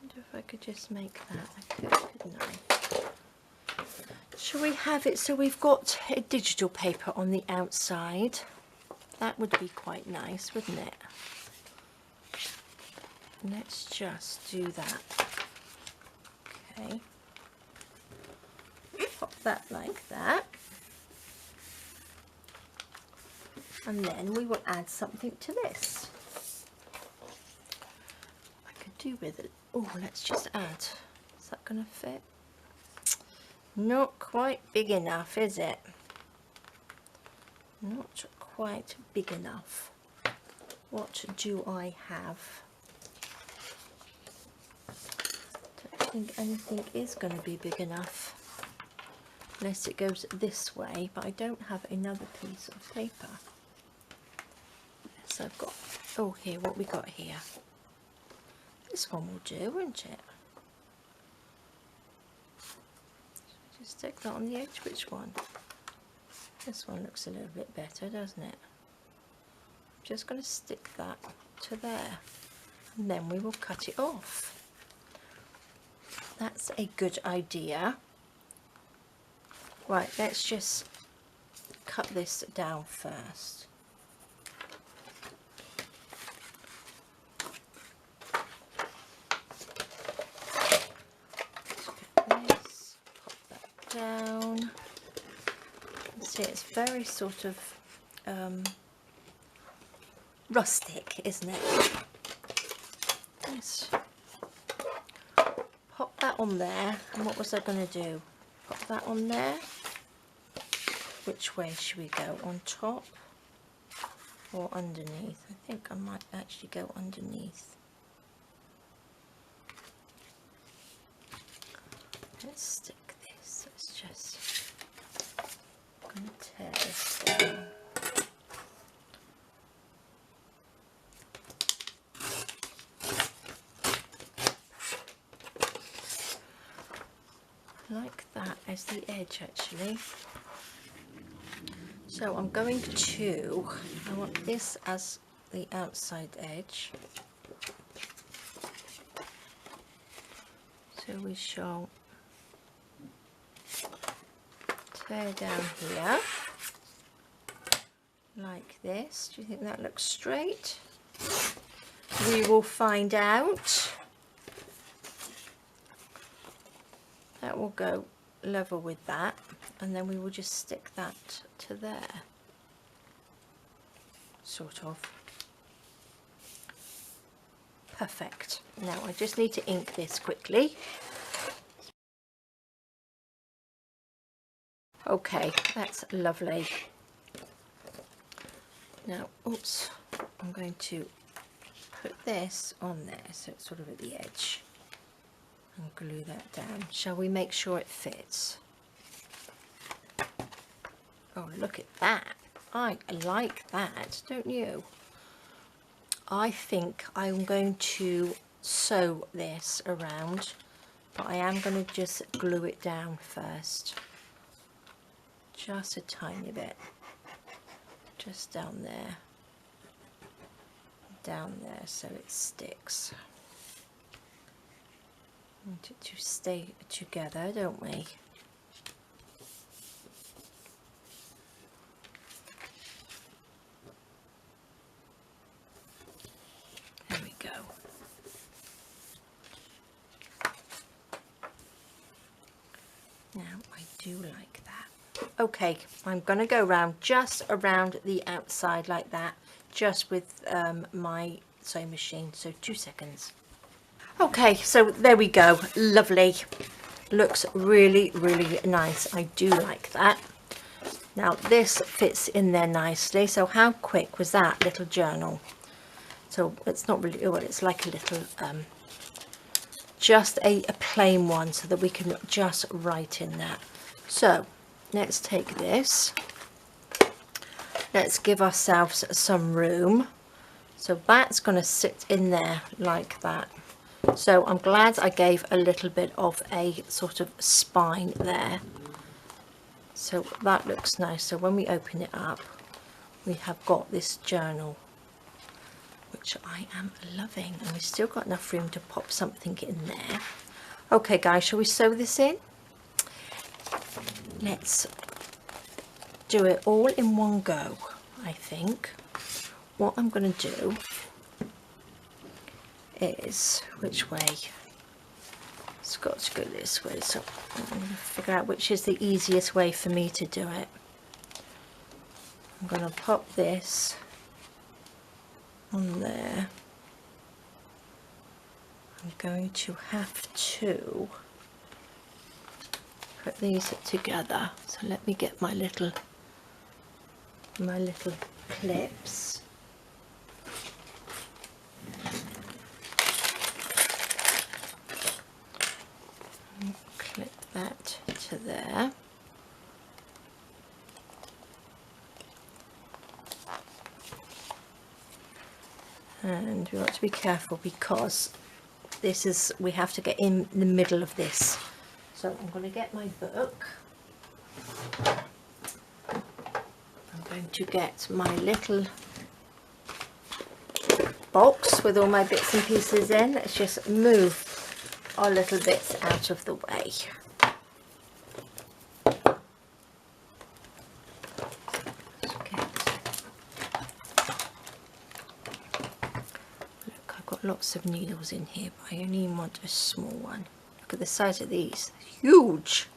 wonder if I could just make that. I could, couldn't I? Shall we have it so we've got a digital paper on the outside? That would be quite nice, wouldn't it? Let's just do that. Okay. Pop that like that. And then we will add something to this. I could do with it. Oh, let's just add. Is that going to fit? Not quite big enough, is it? Not quite big enough. What do I have? Don't think anything is going to be big enough unless it goes this way, but I don't have another piece of paper. So I've got, oh, here, what we got here. This one will do, won't it? Just stick that on the edge. Which one? This one looks a little bit better, doesn't it? I'm just going to stick that to there, and then we will cut it off. That's a good idea. Right, let's just cut this down first. This, pop that down. See, it's very sort of rustic, isn't it? Yes. Pop that on there, and what was I going to do? Pop that on there. Which way should we go? On top or underneath? I think I might actually go underneath. Let's stick this. Let's just, I'm going to tear this down. where's the edge actually? So I'm going to, I want this as the outside edge. So we shall tear down here like this. Do you think that looks straight? We will find out. That will go level with that, and then we will just stick that to there, sort of. Perfect. Now I just need to ink this quickly. Okay, that's lovely. Now, oops, I'm going to put this on there so it's sort of at the edge and glue that down. Shall we make sure it fits? Oh, look at that. I like that, don't you? I think I'm going to sew this around, but I am going to just glue it down first. Just a tiny bit. Just down there. Down there so it sticks. We want it to stay together, don't we? There we go. Now I do like that. Okay, I'm going to go around just around the outside like that, just with my sewing machine. So 2 seconds. Okay, so there we go. Lovely. Looks really, really nice. I do like that. Now this fits in there nicely. So how quick was that little journal? So it's not really, well, it's like a little, just a plain one so that we can just write in that. So let's take this. Let's give ourselves some room. So that's going to sit in there like that. So I'm glad I gave a little bit of a sort of spine there. So that looks nice. So when we open it up, we have got this journal, which I am loving. And we've still got enough room to pop something in there. Okay guys, shall we sew this in? Let's do it all in one go, I think. What I'm going to do is, which way? It's got to go this way, so I'm going to figure out which is the easiest way for me to do it. I'm going to pop this on there. I'm going to have to put these together. So let me get my little clips. And clip that to there. And we want to be careful because this is, we have to get in the middle of this. So I'm going to get my book. I'm going to get my little box with all my bits and pieces in. Let's just move our little bits out of the way. Lots of needles in here, but I only want a small one. Look at the size of these, huge.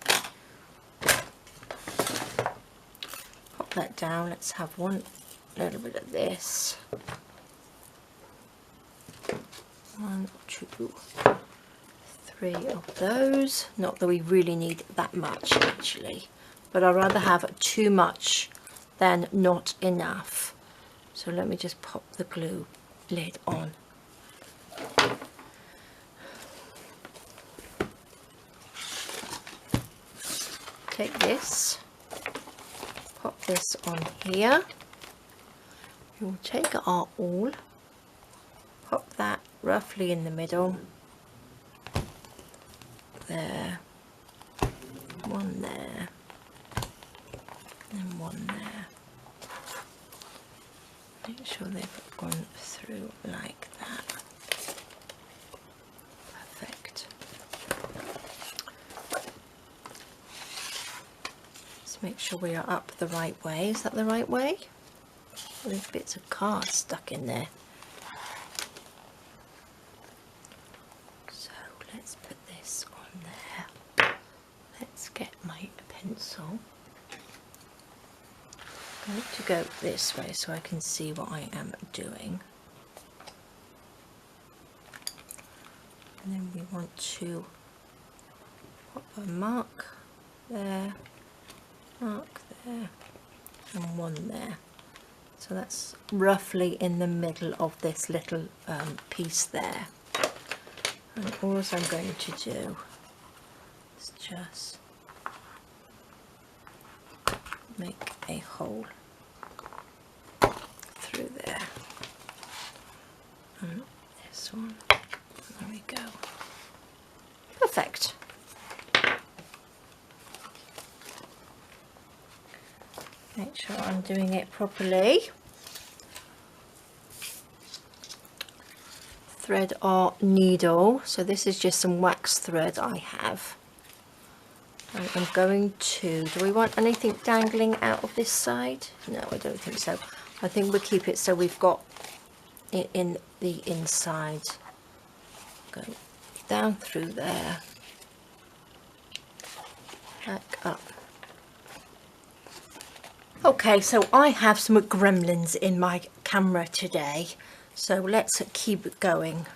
Pop that down. Let's have one little bit of this. 1, 2, 3 of those. Not that we really need that much actually, but I'd rather have too much than not enough. So let me just pop the glue lid on. Take this, pop this on here. We'll take our awl, pop that roughly in the middle. There. one there, and one there. Make sure they've gone through like that. Perfect. Let's make sure we are up the right way. Is that the right way? There's bits of card stuck in there. So let's put this on there. Let's get my pencil. I need to go this way so I can see what I am doing. And then we want to pop a mark there, and one there. So that's roughly in the middle of this little piece there. And all I'm going to do is just make a hole through there. And this one. There we go. Perfect. Make sure I'm doing it properly. Thread our needle. So this is just some wax thread I have. And I'm going to, do we want anything dangling out of this side? No, I don't think so. I think we'll keep it so we've got it in the inside. Go down through there, back up. Okay, so I have some gremlins in my camera today, so let's keep going.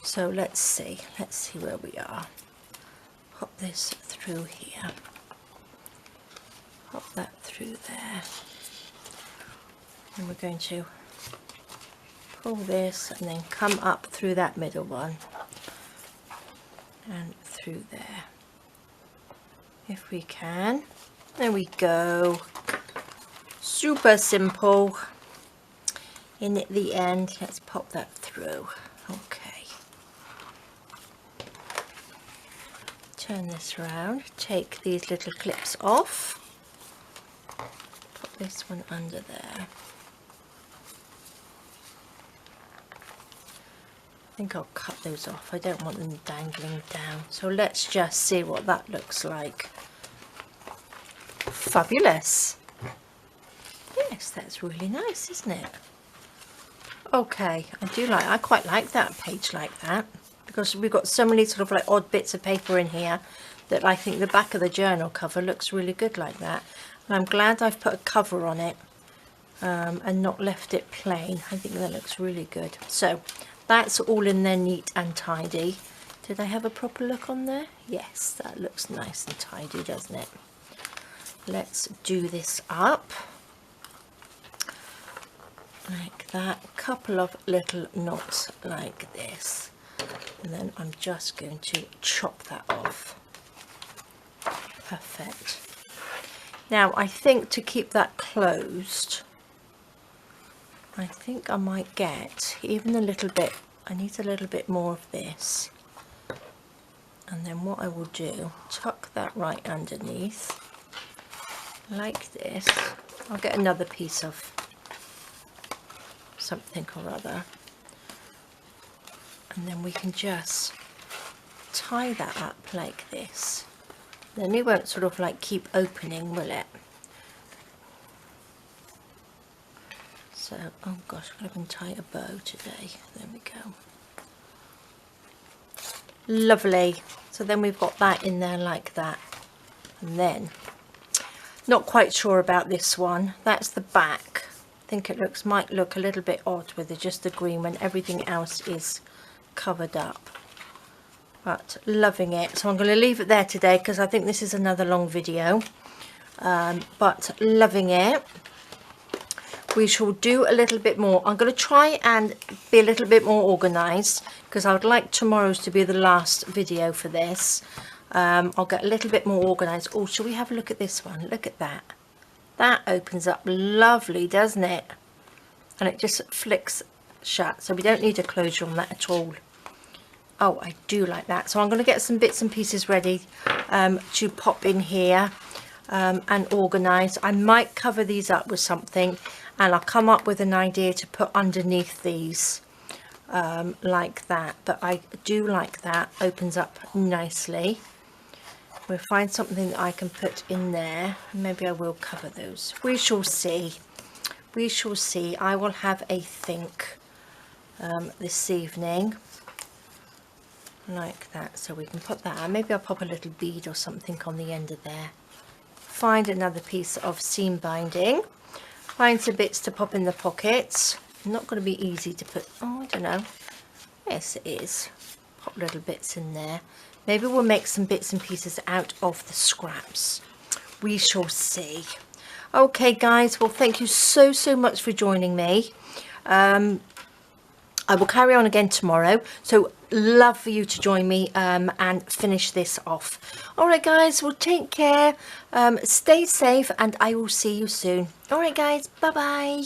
So let's see where we are. Pop this through here, pop that through there, and we're going to pull this and then come up through that middle one and through there if we can. There we go. Super simple. In at the end, let's pop that through. Okay. Turn this around, take these little clips off, put this one under there. I think I'll cut those off. I don't want them dangling down. So let's just see what that looks like. Fabulous. Yes, that's really nice, isn't it? Okay, I quite like that page like that, because we've got so many sort of like odd bits of paper in here that I think the back of the journal cover looks really good like that. And I'm glad I've put a cover on it and not left it plain. I think that looks really good. So that's all in there neat and tidy. Did I have a proper look on there? Yes, that looks nice and tidy, doesn't it? Let's do this up like that, couple of little knots like this, and then I'm just going to chop that off. Perfect. Now I think to keep that closed, I think I might get even a little bit, I need a little bit more of this, and then what I will do, tuck that right underneath like this. I'll get another piece of something or other, and then we can just tie that up like this. Then it won't sort of like keep opening, will it? So, oh gosh, I can tie a bow today. There we go. Lovely. So then we've got that in there like that, and then not quite sure about this one. That's the back. I think it might look a little bit odd with just the green when everything else is covered up, but loving it. So I'm going to leave it there today because I think this is another long video, but loving it. We shall do a little bit more. I'm going to try and be a little bit more organized because I would like tomorrow's to be the last video for this. I'll get a little bit more organized. Oh, shall we have a look at this one? Look at that. That opens up lovely, doesn't it? And it just flicks shut, so we don't need a closure on that at all. Oh, I do like that. So I'm going to get some bits and pieces ready to pop in here and organise. I might cover these up with something, and I'll come up with an idea to put underneath these like that. But I do like that. Opens up nicely. We'll find something that I can put in there. Maybe I will cover those. We shall see. We shall see. I will have a think this evening. Like that, so we can put that on. Maybe I'll pop a little bead or something on the end of there. Find another piece of seam binding. Find some bits to pop in the pockets. Not going to be easy to put. Oh, I don't know. Yes, it is. Pop little bits in there. Maybe we'll make some bits and pieces out of the scraps. We shall see. Okay, guys. Well, thank you so much for joining me. I will carry on again tomorrow, so love for you to join me and finish this off. All right, guys, well, take care, stay safe, and I will see you soon. All right, guys, bye-bye.